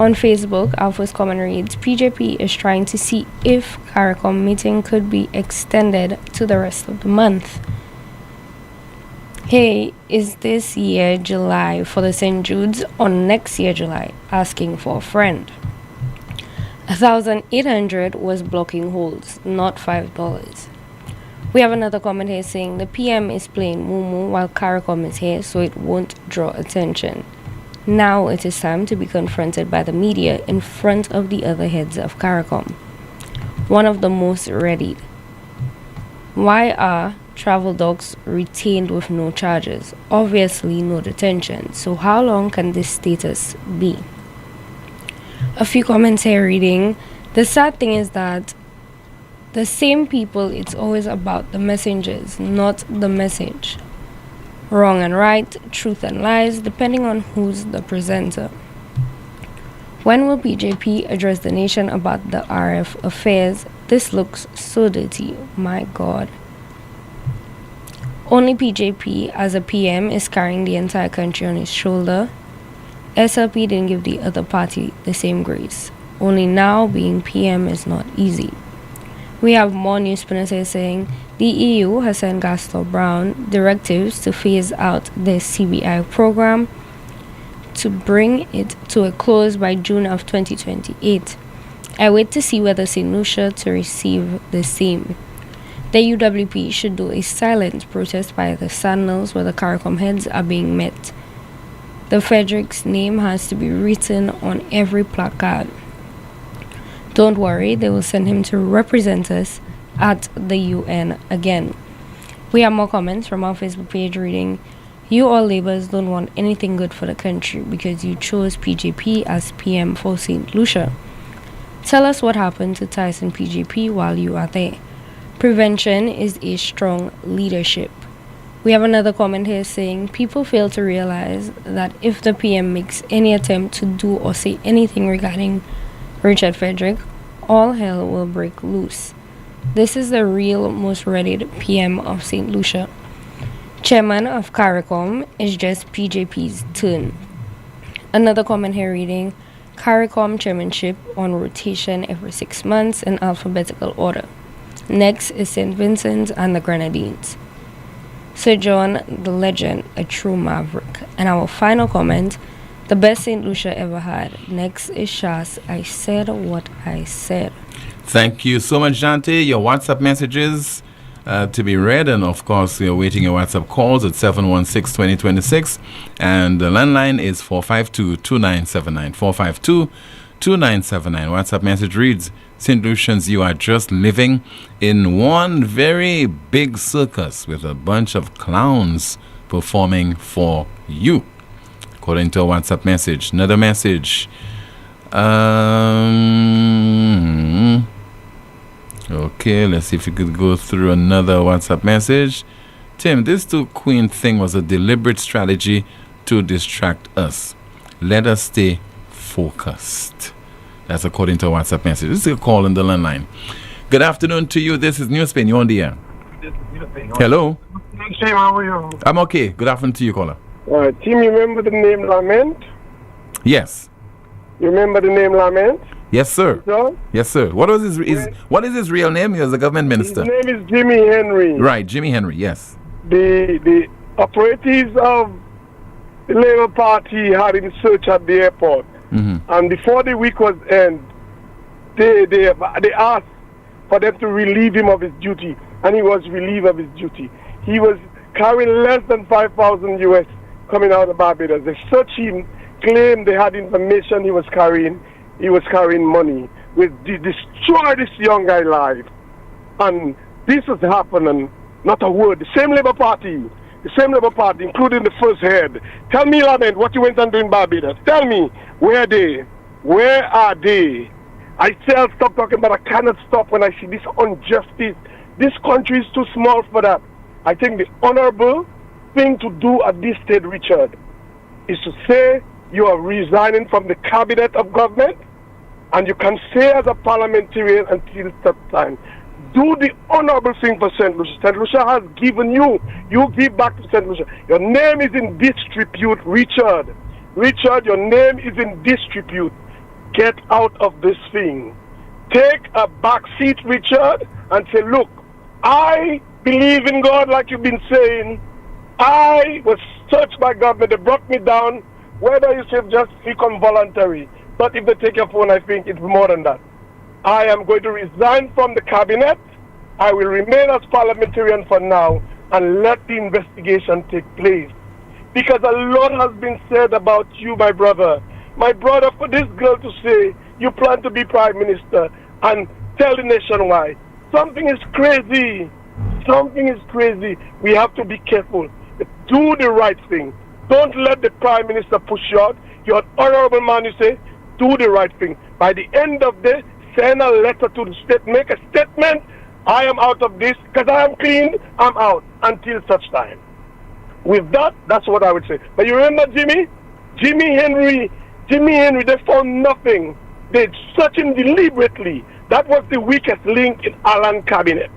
On Facebook, our first comment reads, PJP is trying to see if CARICOM meeting could be extended to the rest of the month. Hey, is this year July for the St. Jude's or next year July? Asking for a friend. 1,800 was blocking holes, not $5. We have another comment here saying the PM is playing Mumu while CARICOM is here, so it won't draw attention. Now it is time to be confronted by the media in front of the other heads of CARICOM. One of the most readied. Why are travel dogs retained with no charges? Obviously no detention. So how long can this status be? A few comments here reading, the sad thing is that the same people, it's always about the messengers, not the message. Wrong and right, truth and lies, depending on who's the presenter. When will PJP address the nation about the RF affairs? This looks so dirty, my God. Only PJP as a PM is carrying the entire country on his shoulder. SLP didn't give the other party the same grace. Only now being PM is not easy. We have more NewsSpinners here saying the EU has sent Gaston Brown directives to phase out the CBI program to bring it to a close by June of 2028. I wait to see whether St. Lucia to receive the same. The UWP should do a silent protest by the Sandals where the CARICOM heads are being met. The Frederick's name has to be written on every placard. Don't worry, they will send him to represent us at the UN again. We have more comments from our Facebook page reading, you all Labours don't want anything good for the country because you chose PJP as PM for St. Lucia. Tell us what happened to Tyson PJP while you are there. Prevention is a strong leadership. We have another comment here saying, people fail to realize that if the PM makes any attempt to do or say anything regarding Richard Frederick, all hell will break loose. This is the real most readied PM of St. Lucia. Chairman of CARICOM is just PJP's turn. Another comment here reading, CARICOM chairmanship on rotation every 6 months in alphabetical order. Next is St. Vincent and the Grenadines. Sir John, the legend, a true maverick. And our final comment, the best St. Lucia ever had. Next is Shas. I said what I said. Thank you so much, Jante. Your WhatsApp messages to be read, and of course, you're waiting your WhatsApp calls at 716-2026, and the landline is 452-2979. 452-2979. WhatsApp message reads, St. Lucians, you are just living in one very big circus with a bunch of clowns performing for you. According to a WhatsApp message. Another message. Okay, let's see if we could go through another WhatsApp message. Tim, this two queen thing was a deliberate strategy to distract us. Let us stay focused. That's according to a WhatsApp message. This is a call in the landline. Good afternoon to you. This is NewsSpin. You're on the air. Hello. Tim, how are you? I'm okay. Good afternoon to you, caller. Tim, you remember the name Lament? Yes. You remember the name Lament? Yes, sir. So? Yes, sir. What is his real name? He was a government minister. His name is Jimmy Henry. Right, Jimmy Henry, yes. The operatives of the Labour Party had him searched at the airport. Mm-hmm. And before the week was end, they asked for them to relieve him of his duty. And he was relieved of his duty. He was carrying less than 5,000 US coming out of Barbados. They searched him, claimed they had information he was carrying. He was carrying money. We destroy this young guy's life. And this has happened, and not a word. The same Labour Party, including the first head. Tell me, Lament, what you went and do in Barbados. Tell me, where are they? Where are they? I say I'll stop talking, but I cannot stop when I see this injustice. This country is too small for that. I think the honorable thing to do at this stage, Richard, is to say you are resigning from the cabinet of government, and you can say as a parliamentarian until such time, do the honorable thing for St. Lucia. St. Lucia has given you give back to St. Lucia. Your name is in disrepute, Richard. Richard, your name is in disrepute. get out of this thing. Take a back seat, Richard, and say, look, I believe in God like you've been saying. I was searched by government. They brought me down. Whether you say just become voluntary. But if they take your phone, I think it's more than that. I am going to resign from the cabinet. I will remain as parliamentarian for now and let the investigation take place. Because a lot has been said about you, my brother. My brother, for this girl to say you plan to be prime minister and tell the nation why. Something is crazy. Something is crazy. We have to be careful. Do the right thing. Don't let the prime minister push you out. You're an honorable man, you say. Do the right thing. By the end of the day, send a letter to the state. Make a statement. I am out of this because I am clean. I'm out until such time. With that, that's what I would say. But you remember Jimmy Henry, they found nothing. They searched him deliberately. That was the weakest link in Alan cabinet.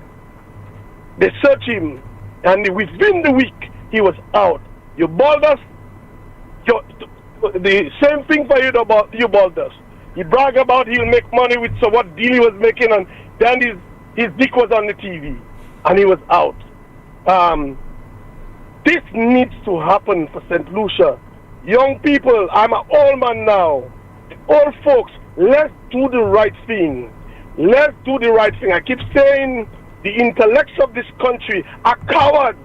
They searched him, and within the week, he was out. You balders, the same thing for you balders. He bragged about he'll make money with so what deal he was making, and then his dick was on the TV, and he was out. This needs to happen for St. Lucia. Young people, I'm an old man now. Old folks, let's do the right thing. Let's do the right thing. I keep saying the intellects of this country are cowards.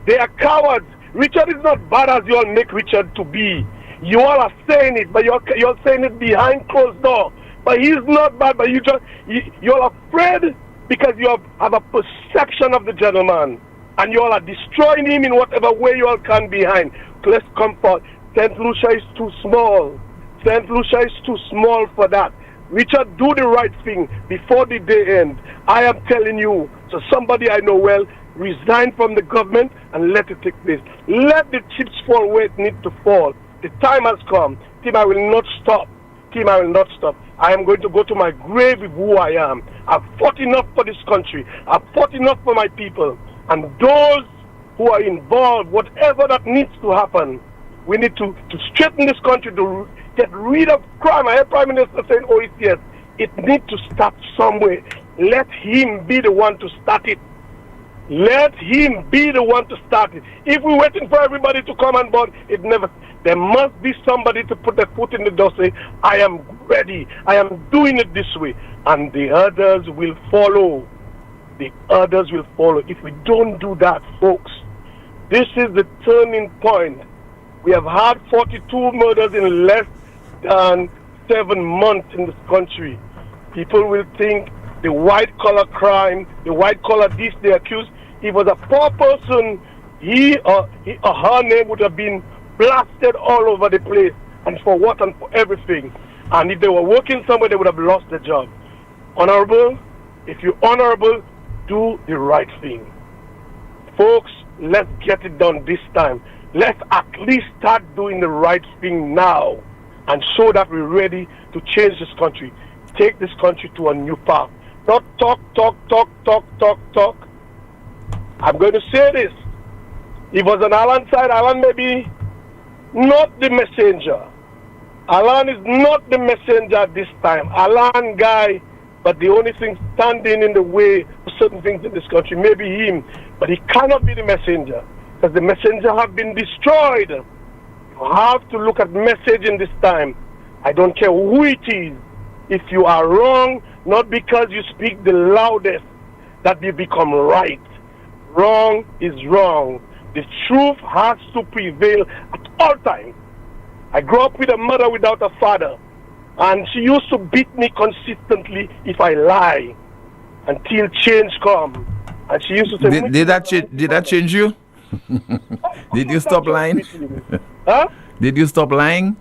They are cowards. Richard is not bad as you all make Richard to be. You all are saying it, but you're saying it behind closed door. But he's not bad, but you're afraid because you have a perception of the gentleman. And you all are destroying him in whatever way you all can behind. Let's come forward. St. Lucia is too small. St. Lucia is too small for that. Richard, do the right thing before the day ends. I am telling you, so somebody I know well, resign from the government and let it take place. Let the chips fall where it needs to fall. The time has come. Tim, I will not stop. Tim, I will not stop. I am going to go to my grave with who I am. I've fought enough for this country. I've fought enough for my people. And those who are involved, whatever that needs to happen, we need to straighten this country, to get rid of crime. I heard Prime Minister saying, oh, yes, it needs to start somewhere. Let him be the one to start it. Let him be the one to start it. If we're waiting for everybody to come on board, it never. There must be somebody to put their foot in the door, say, I am ready. I am doing it this way. And the others will follow. The others will follow. If we don't do that, folks, this is the turning point. We have had 42 murders in less than 7 months in this country. People will think the white-collar crime, the white-collar this they accuse. If it was a poor person, he or her name would have been blasted all over the place. And for what and for everything. And if they were working somewhere, they would have lost their job. Honorable, if you're honorable, do the right thing. Folks, let's get it done this time. Let's at least start doing the right thing now and show that we're ready to change this country. Take this country to a new path. Not talk. I'm going to say this. If it was on Alan's side, Alan may be not the messenger. Alan is not the messenger at this time. Alan guy, but the only thing standing in the way of certain things in this country may be him. But he cannot be the messenger because the messenger have been destroyed. You have to look at messaging this time. I don't care who it is. If you are wrong, not because you speak the loudest, that you become right. Wrong is wrong. The truth has to prevail at all times. I grew up with a mother without a father, and she used to beat me consistently if I lie until change come. And she used to say, Did that change you? Did you stop lying? Huh? Did you stop lying?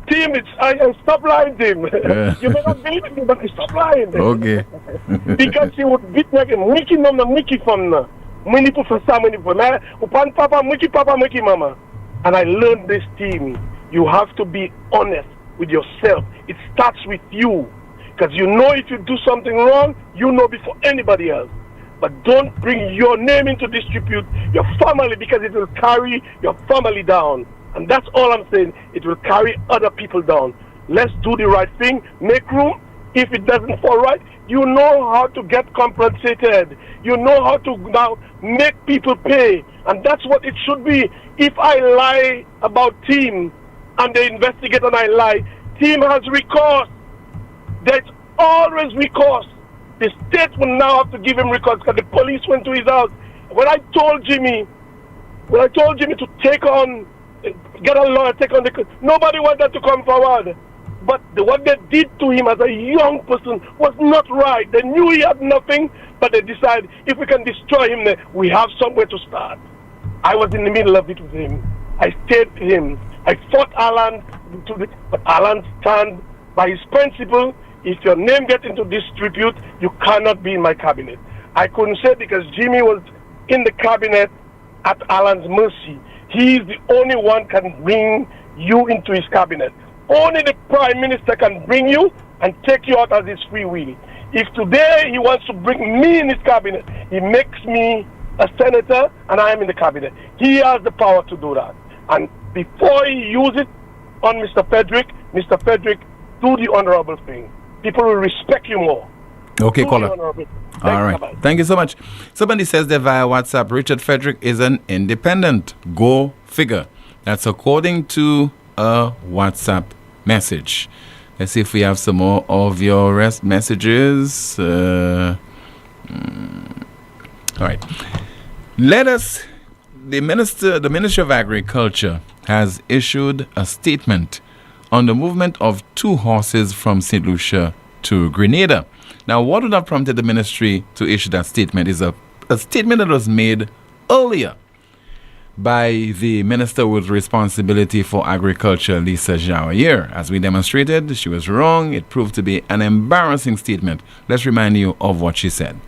Tim, I stop lying, Tim. You may not believe me, but I stop lying. Okay. Because she would beat me again. Mwiki nom na mwiki fam na. Mwini professor, mwini professor. Upan papa, mwiki mama. And I learned this, Tim. You have to be honest with yourself. It starts with you. Because you know if you do something wrong, you know before anybody else. But don't bring your name into disrepute, your family, because it will carry your family down. And that's all I'm saying. It will carry other people down. Let's do the right thing. Make room. If it doesn't fall right, you know how to get compensated. You know how to now make people pay. And that's what it should be. If I lie about team and they investigate and I lie, team has recourse. There's always recourse. The state will now have to give him recourse because the police went to his house. When I told Jimmy to take on, get a lawyer, take on the, nobody wanted to come forward. But what they did to him as a young person was not right. They knew he had nothing, but they decided if we can destroy him, we have somewhere to start. I was in the middle of it with him. I stayed with him. I fought Alan, but Alan stand by his principle. If your name gets into disrepute, you cannot be in my cabinet. I couldn't say because Jimmy was in the cabinet at Alan's mercy. He is the only one can bring you into his cabinet. Only the Prime Minister can bring you and take you out as his free will. If today he wants to bring me in his cabinet, he makes me a senator and I am in the cabinet. He has the power to do that. And before he uses it on Mr. Frederick, do the honorable thing. People will respect you more. Okay, caller. All right. Bye-bye. Thank you so much. Somebody says that via WhatsApp, Richard Frederick is an independent. Go figure. That's according to a WhatsApp message. Let's see if we have some more of your messages. All right. The Ministry of Agriculture has issued a statement on the movement of 2 horses from St. Lucia to Grenada. Now, what would have prompted the ministry to issue that statement is a statement that was made earlier by the Minister with responsibility for agriculture, Lisa Jawayer. As we demonstrated, she was wrong. It proved to be an embarrassing statement. Let's remind you of what she said.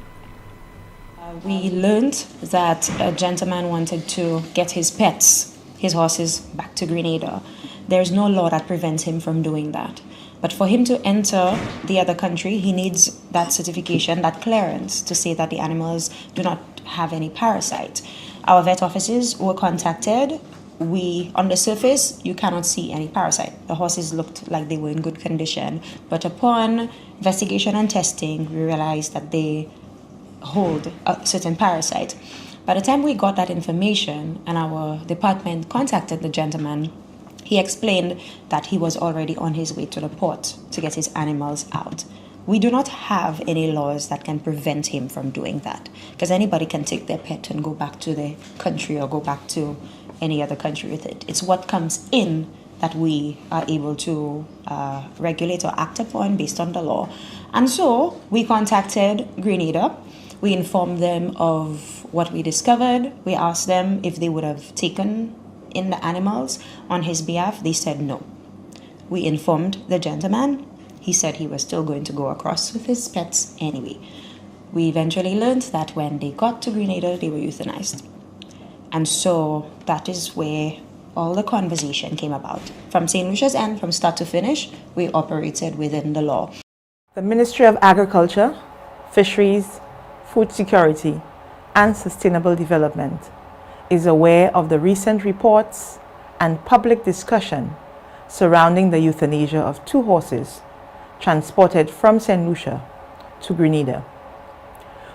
We learned that a gentleman wanted to get his pets, his horses, back to Grenada. There's no law that prevents him from doing that. But for him to enter the other country, he needs that certification, that clearance to say that the animals do not have any parasite. Our vet offices were contacted. On the surface, you cannot see any parasite. The horses looked like they were in good condition. But upon investigation and testing, we realized that they hold a certain parasite. By the time we got that information and our department contacted the gentleman, he explained that he was already on his way to the port to get his animals out. We do not have any laws that can prevent him from doing that, because anybody can take their pet and go back to their country or go back to any other country with it. It's what comes in that we are able to regulate or act upon based on the law. And so we contacted Grenada. We informed them of what we discovered. We asked them if they would have taken in the animals on his behalf. They said no. We informed the gentleman. He said he was still going to go across with his pets anyway. We eventually learned that when they got to Grenada, they were euthanized. And so that is where all the conversation came about. From St. Lucia's end, from start to finish, we operated within the law. The Ministry of Agriculture, Fisheries, Food Security, and Sustainable Development is aware of the recent reports and public discussion surrounding the euthanasia of 2 horses transported from St. Lucia to Grenada.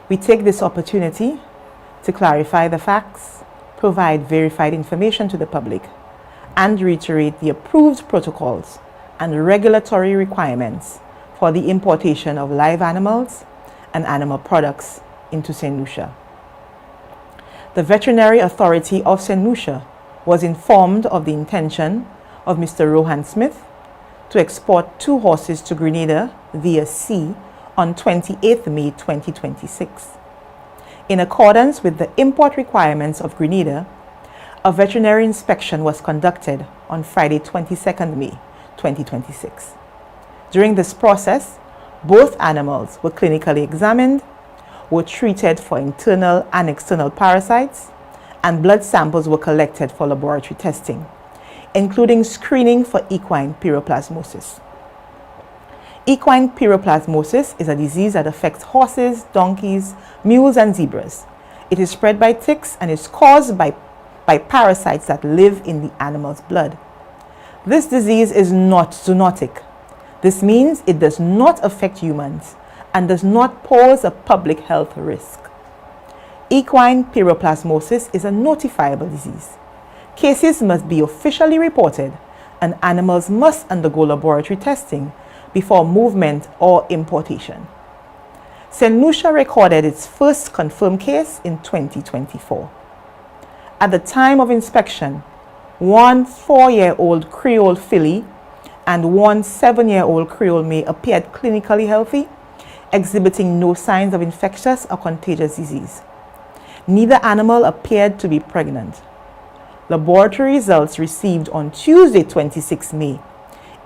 We take this opportunity to clarify the facts, provide verified information to the public, and reiterate the approved protocols and regulatory requirements for the importation of live animals and animal products into St. Lucia. The Veterinary Authority of St. Lucia was informed of the intention of Mr. Rohan Smith to export 2 horses to Grenada via sea on 28th May 2026. In accordance with the import requirements of Grenada, a veterinary inspection was conducted on Friday 22nd May 2026. During this process, both animals were clinically examined, were treated for internal and external parasites, and blood samples were collected for laboratory testing, including screening for equine pyroplasmosis. Equine pyroplasmosis is a disease that affects horses, donkeys, mules, and zebras. It is spread by ticks and is caused by parasites that live in the animal's blood. This disease is not zoonotic, This means it does not affect humans and does not pose a public health risk. Equine pyroplasmosis is a notifiable disease. Cases must be officially reported and animals must undergo laboratory testing before movement or importation. St. Lucia recorded its first confirmed case in 2024. At the time of inspection, one 4-year-old Creole filly and one 7-year-old Creole mare appeared clinically healthy, exhibiting no signs of infectious or contagious disease. Neither animal appeared to be pregnant. Laboratory results received on Tuesday, 26 May,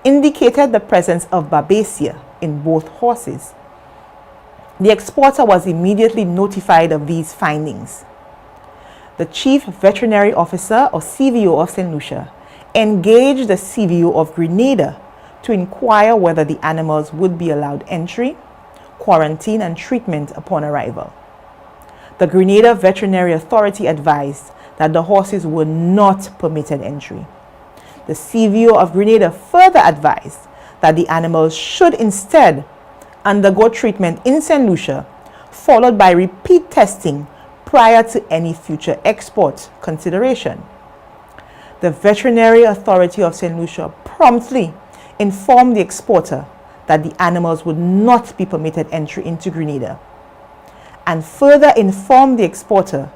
indicated the presence of Babesia in both horses. The exporter was immediately notified of these findings. The Chief Veterinary Officer or CVO of St. Lucia engaged the CVO of Grenada to inquire whether the animals would be allowed entry, quarantine, and treatment upon arrival. The Grenada Veterinary Authority advised that the horses were not permitted entry. The CVO of Grenada further advised that the animals should instead undergo treatment in St. Lucia, followed by repeat testing prior to any future export consideration. The Veterinary Authority of St. Lucia promptly informed the exporter that the animals would not be permitted entry into Grenada, and further informed the exporter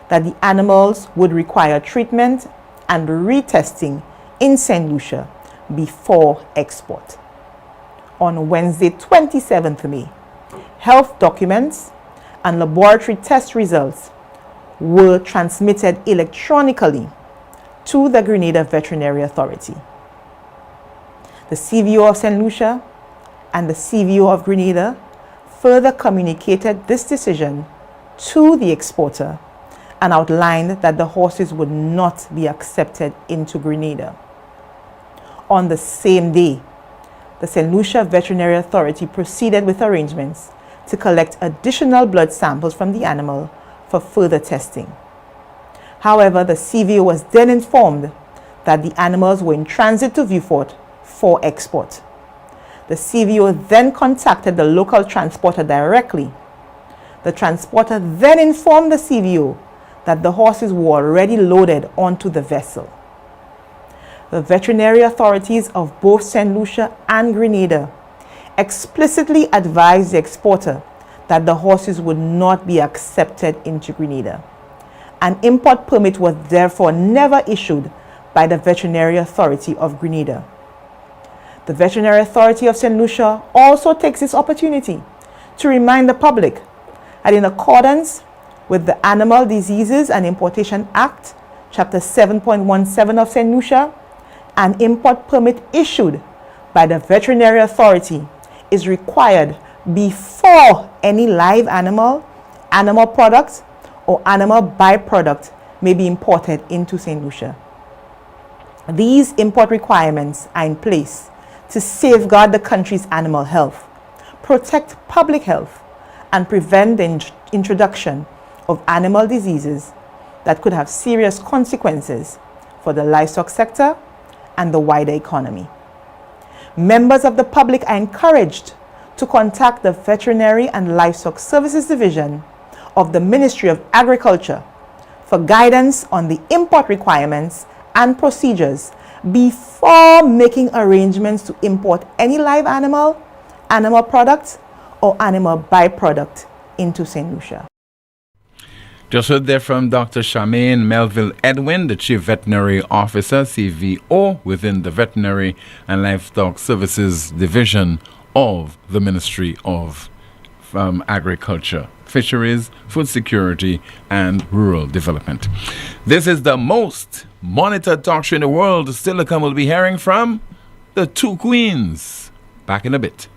that the animals would require treatment and retesting in St. Lucia before export. On Wednesday, 27th May, health documents and laboratory test results were transmitted electronically to the Grenada Veterinary Authority. The CVO of St. Lucia and the CVO of Grenada further communicated this decision to the exporter and outlined that the horses would not be accepted into Grenada. On the same day, the St. Lucia Veterinary Authority proceeded with arrangements to collect additional blood samples from the animal for further testing. However, the CVO was then informed that the animals were in transit to Vieux-Fort for export. The CVO then contacted the local transporter directly. The transporter then informed the CVO that the horses were already loaded onto the vessel. The veterinary authorities of both St. Lucia and Grenada explicitly advised the exporter that the horses would not be accepted into Grenada. An import permit was therefore never issued by the Veterinary Authority of Grenada. The Veterinary Authority of St. Lucia also takes this opportunity to remind the public that in accordance with the Animal Diseases and Importation Act, Chapter 7.17 of St. Lucia, an import permit issued by the Veterinary Authority is required before any live animal, animal product, or animal byproduct may be imported into St. Lucia. These import requirements are in place to safeguard the country's animal health, protect public health, and prevent the introduction of animal diseases that could have serious consequences for the livestock sector and the wider economy. Members of the public are encouraged to contact the Veterinary and Livestock Services Division of the Ministry of Agriculture for guidance on the import requirements and procedures before making arrangements to import any live animal, animal products, or animal byproduct into St. Lucia. Just heard there from Dr. Charmaine Melville Edwin, the Chief Veterinary Officer, CVO, within the Veterinary and Livestock Services Division of the Ministry of Agriculture, Fisheries, Food Security, and Rural Development. This is the most monitored talk show in the world. Still to come, we'll be hearing from the two queens. Back in a bit.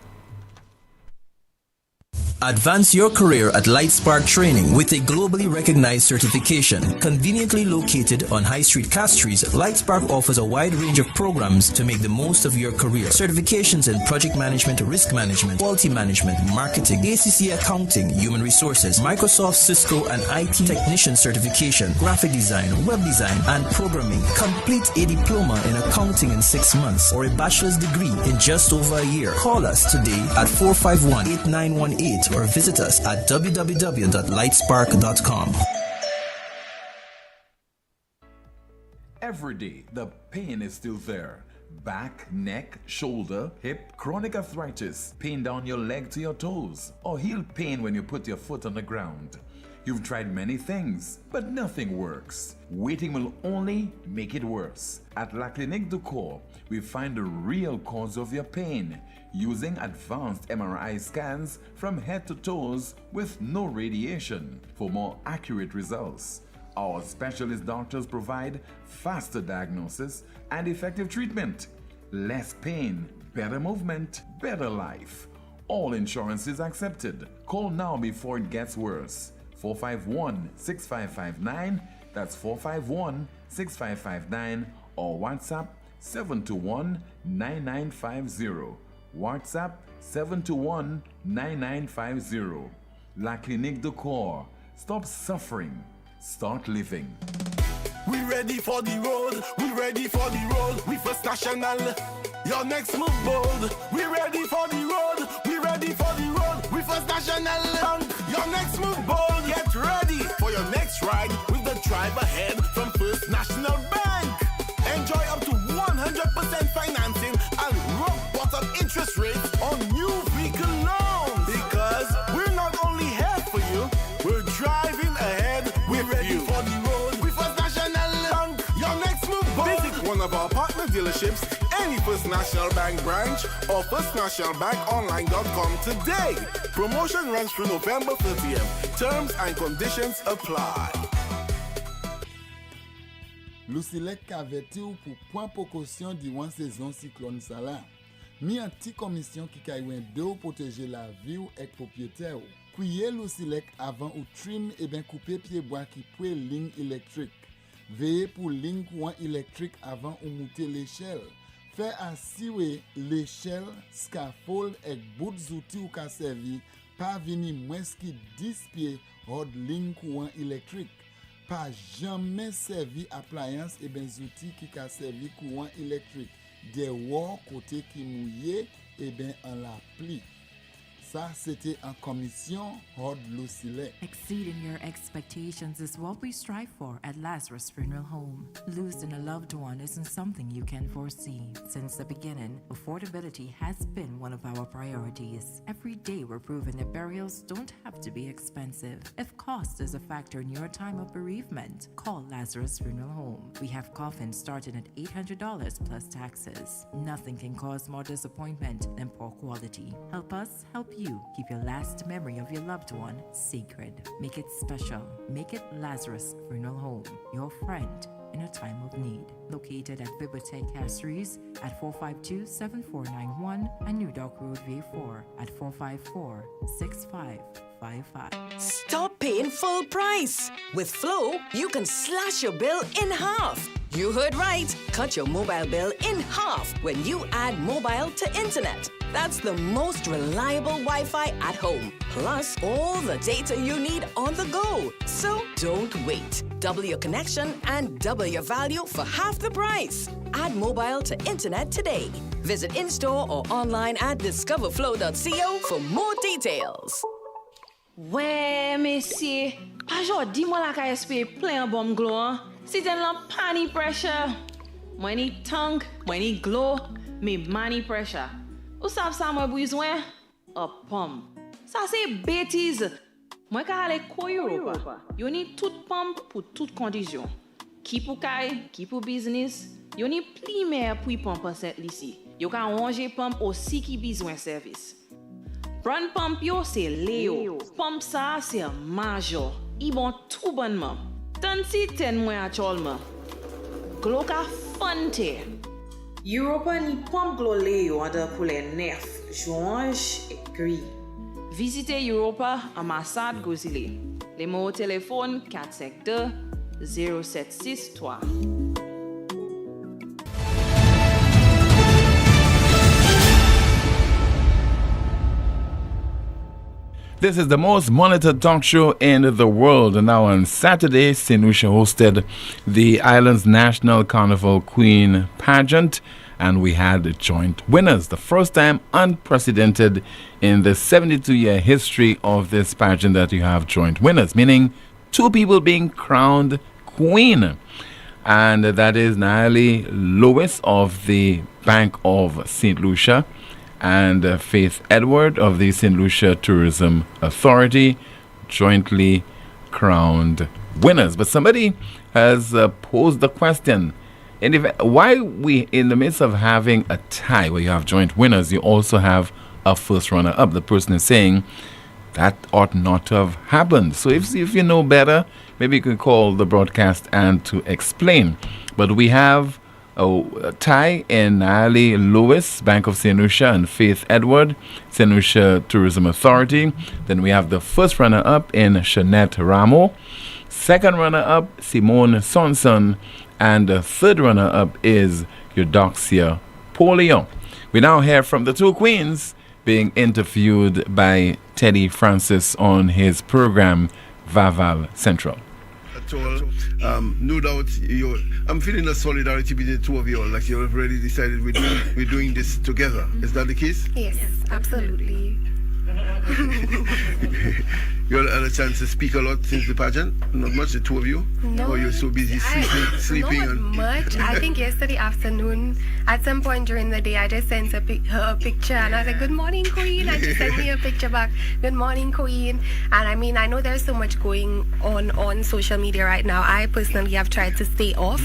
Advance your career at Lightspark Training with a globally recognized certification. Conveniently located on High Street, Castries, Lightspark offers a wide range of programs to make the most of your career. Certifications in project management, risk management, quality management, marketing, ACC accounting, human resources, Microsoft, Cisco, and IT technician certification, graphic design, web design, and programming. Complete a diploma in accounting in 6 months or a bachelor's degree in just over a year. Call us today at 451-8918 or visit us at www.lightspark.com. Every day, the pain is still there. Back, neck, shoulder, hip, chronic arthritis, pain down your leg to your toes, or heel pain when you put your foot on the ground. You've tried many things, but nothing works. Waiting will only make it worse. At La Clinique du Corps, we find the real cause of your pain using advanced MRI scans from head to toes with no radiation for more accurate results. Our specialist doctors provide faster diagnosis and effective treatment. Less pain, better movement, better life. All insurances accepted. Call now before it gets worse. 451-6559, that's 451-6559, or WhatsApp 721-9950. WhatsApp 721-9950. La Clinique du Corps. Stop suffering. Start living. We ready for the road. We ready for the road. We First National. Your next move bold. We ready for the road. We ready for the road. We First National. Your next move bold. Get ready for your next ride with the drive ahead from First National Bank. Enjoy up to 100% financing and rock bottom interest rates on new vehicle loans. Because we're not only here for you, we're driving ahead. We're ready for the road. We First National Bank. Your next move bold. Visit one of our partner dealerships, any First National Bank branch, or firstnationalbankonline.com today. Promotion runs through November 30th. Terms and conditions apply. Lucilec kaveti ou pour point précaution durant saison cyclone ça là. Mi un petit commission qui kaywen de ou protéger la vie ou ek propriétaire ou. Couiller Lucilec avant ou trim et bien couper pied bois qui pouet ligne électrique. Veillez pour ligne courant électrique avant ou monter l'échelle. Fait assurer l'échelle, scaffold et bout d'outils ou ka servi pas venir moins qui 10 pieds hors ligne courant électrique. Pas jamais servi appliance et ben outils qui ka servi courant électrique. Des wall côté qui mouillé et ben en la pli. Ça c'était en commission hors Lucilec. Exceeding your expectations is what we strive for at Lazarus Funeral Home. Losing a loved one isn't something you can foresee. Since the beginning, affordability has been one of our priorities. Every day we're proving that burials don't have to be expensive. If cost is a factor in your time of bereavement, call Lazarus Funeral Home. We have coffins starting at $800 plus taxes. Nothing can cause more disappointment than poor quality. Help us help you keep your last memory of your loved one sacred. Make it special. Make it Lazarus Funeral Home, your friend in a time of need. Located at Bibliothèque Castries at 452-7491 and New Dock Road V4 at 454-6555. Stop paying full price. With Flow, you can slash your bill in half. You heard right. Cut your mobile bill in half when you add mobile to internet. That's the most reliable Wi-Fi at home. Plus, all the data you need on the go. So don't wait. Double your connection and double your value for half the price. Add mobile to internet today. Visit in-store or online at discoverflow.co for more details. Ouais, messieurs, pas jodi moi la ka espérer plein bon glow. Si t'en la pani pressure. Moi ni tongue, moi ni glow, me money pressure. Ou savez ça moi besoin? A pomme. Ça c'est bêtise. Moi ka aller ko Europa. Yo ni toute pomme pour toute condition. Qui pour kay, qui pour business. Yo ni pli mer pour pomme cette ici. Yo ka ranger pomme aussi qui besoin service. Brand pump yo c'est Léo. Pump ça c'est Major. Ils vont tout bonnement. Tant si ten moins actuellement. Glo ka fante. Europa ni pump glo Léo under couleur nerf, orange et gris. Visitez Europa ambassade Gozile. Numéro au téléphone 452 0763. This is the most monitored talk show in the world. And now on Saturday, St. Lucia hosted the island's National Carnival Queen pageant, and we had joint winners. The first time unprecedented in the 72-year history of this pageant that you have joint winners, meaning two people being crowned queen. And that is Naali Lewis of the Bank of St. Lucia and Faith Edward of the St. Lucia Tourism Authority, jointly crowned winners. But somebody has posed the question, why we, in the midst of having a tie where you have joint winners, you also have a first runner-up? The person is saying that ought not to have happened. So if you know better, maybe you can call the broadcast and to explain. But we have a tie in Naali Lewis, Bank of St. Lucia, and Faith Edward, St. Lucia Tourism Authority. Then we have the first runner-up in Shanette Ramo. Second runner-up, Simone Sonson. And the third runner-up is Eudoxia Poleon. We now hear from the two queens being interviewed by Teddy Francis on his program, Vaval Central. At all. No doubt, I'm feeling a solidarity between the two of you all, like you've already decided we're doing this together. Is that the case? Yes, absolutely. You all had a chance to speak a lot since the pageant? Not much, the two of you? No. Or you're so busy sleeping? Not much. I think yesterday afternoon, at some point during the day, I just sent her a picture and I was like, "Good morning, Queen." And she sent me a picture back, "Good morning, Queen." And I mean, I know there's so much going on social media right now. I personally have tried to stay off.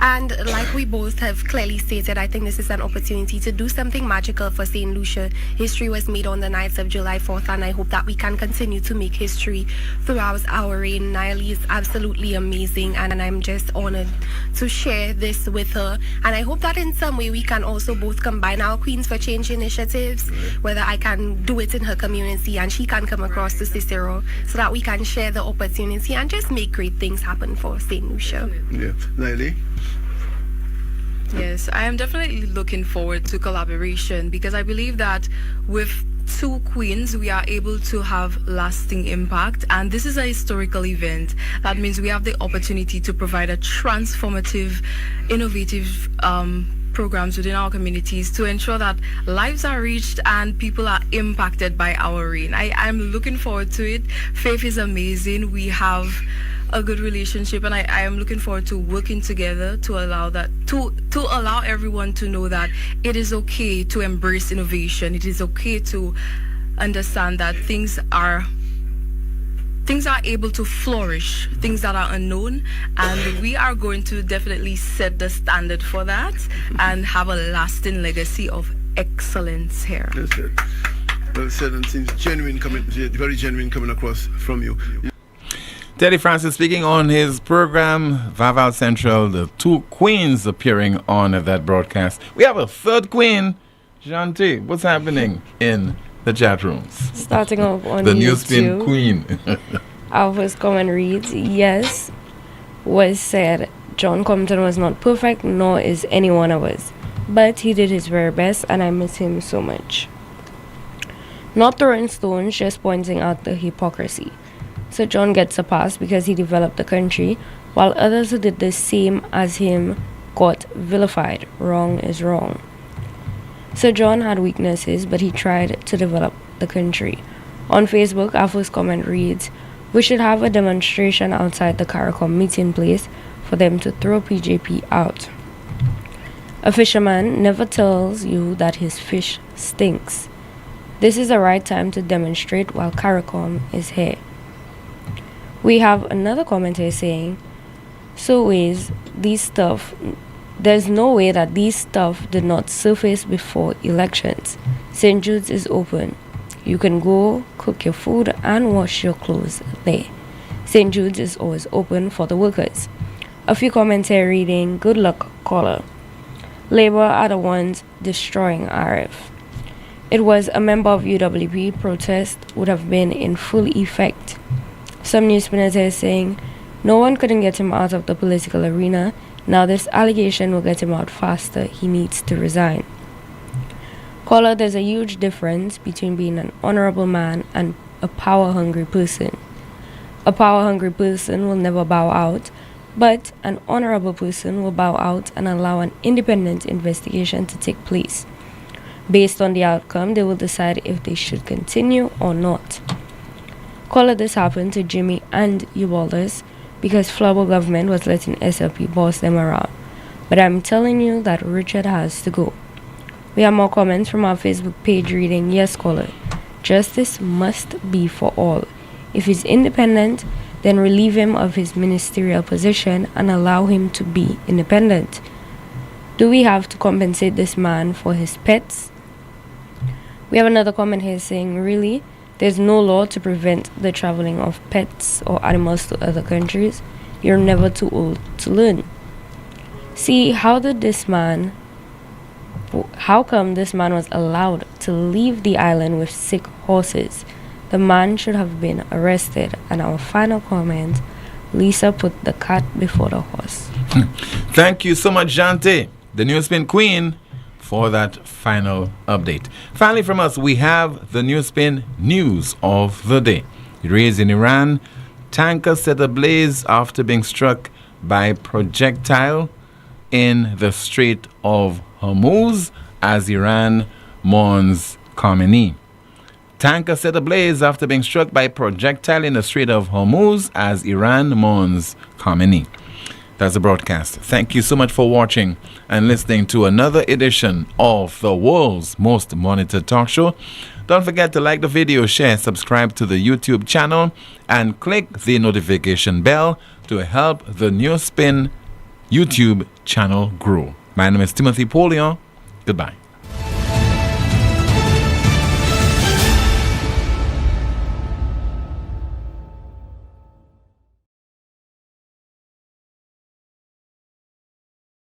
And like we both have clearly stated, I think this is an opportunity to do something magical for St. Lucia. History was made on the nights of July 4th, and I hope that we can continue to make history throughout our reign. Naali is absolutely amazing, and I'm just honored to share this with her. And I hope that in some way we can also both combine our Queens for Change initiatives, whether I can do it in her community and she can come across to Cicero, so that we can share the opportunity and just make great things happen for St. Lucia. Yeah. Naili? Yes, I am definitely looking forward to collaboration, because I believe that with two queens we are able to have lasting impact, and this is a historical event. That means we have the opportunity to provide a transformative, innovative programs within our communities to ensure that lives are reached and people are impacted by our reign. I'm looking forward to it. Faith is amazing. We have a good relationship, and I am looking forward to working together to allow that to allow everyone to know that it is okay to embrace innovation. It is okay to understand that things are able to flourish, things that are unknown, and we are going to definitely set the standard for that and have a lasting legacy of excellence here. That's it. Well said, and seems very genuine coming across from you. Teddy Francis speaking on his program, Vaval Central, the two queens appearing on that broadcast. We have a third queen, Janti. What's happening in the chat rooms? Starting off on the NewsSpin NewsSpin queen. Our first comment reads, "Yes, was said John Compton was not perfect, nor is any one of us. But he did his very best, and I miss him so much. Not throwing stones, just pointing out the hypocrisy. So John gets a pass because he developed the country, while others who did the same as him got vilified. Wrong is wrong. So John had weaknesses, but he tried to develop the country." On Facebook, our first comment reads, "We should have a demonstration outside the CARICOM meeting place for them to throw PJP out. A fisherman never tells you that his fish stinks. This is the right time to demonstrate while CARICOM is here." We have another commenter saying, there's no way that these stuff did not surface before elections. St. Jude's is open. You can go cook your food and wash your clothes there. St. Jude's is always open for the workers. A few commentary reading, "Good luck, caller. Labour are the ones destroying RF. it was a member of UWP, protest would have been in full effect. Some NewsSpinners are saying no one couldn't get him out of the political arena. Now this allegation will get him out faster. He needs to resign. Caller, there's a huge difference between being an honorable man and a power-hungry person. A power-hungry person will never bow out, but an honorable person will bow out and allow an independent investigation to take place. Based on the outcome, they will decide if they should continue or not. Caller, this happened to Jimmy and Ubaldas because Flabo government was letting SLP boss them around. But I'm telling you that Richard has to go. We have more comments from our Facebook page reading, yes, caller, justice must be for all. If he's independent, then relieve him of his ministerial position and allow him to be independent. Do we have to compensate this man for his pets? We have another comment here saying, really? There's no law to prevent the traveling of pets or animals to other countries. You're never too old to learn. See, how come this man was allowed to leave the island with sick horses? The man should have been arrested. And our final comment, Lisa put the cat before the horse. Thank you so much, Jante, the NewsSpin Queen, for that final update. Finally from us, we have the NewsSpin news of the day. Raised in Iran, tanker set ablaze after being struck by projectile in the Strait of Hormuz as Iran mourns Khamenei. Tanker set ablaze after being struck by projectile in the Strait of Hormuz as Iran mourns Khamenei. That's the broadcast. Thank you so much for watching and listening to another edition of the world's most monitored talk show. Don't forget to like the video, share, subscribe to the YouTube channel, and click the notification bell to help the NewsSpin YouTube channel grow. My name is Timothy Poleon. Goodbye.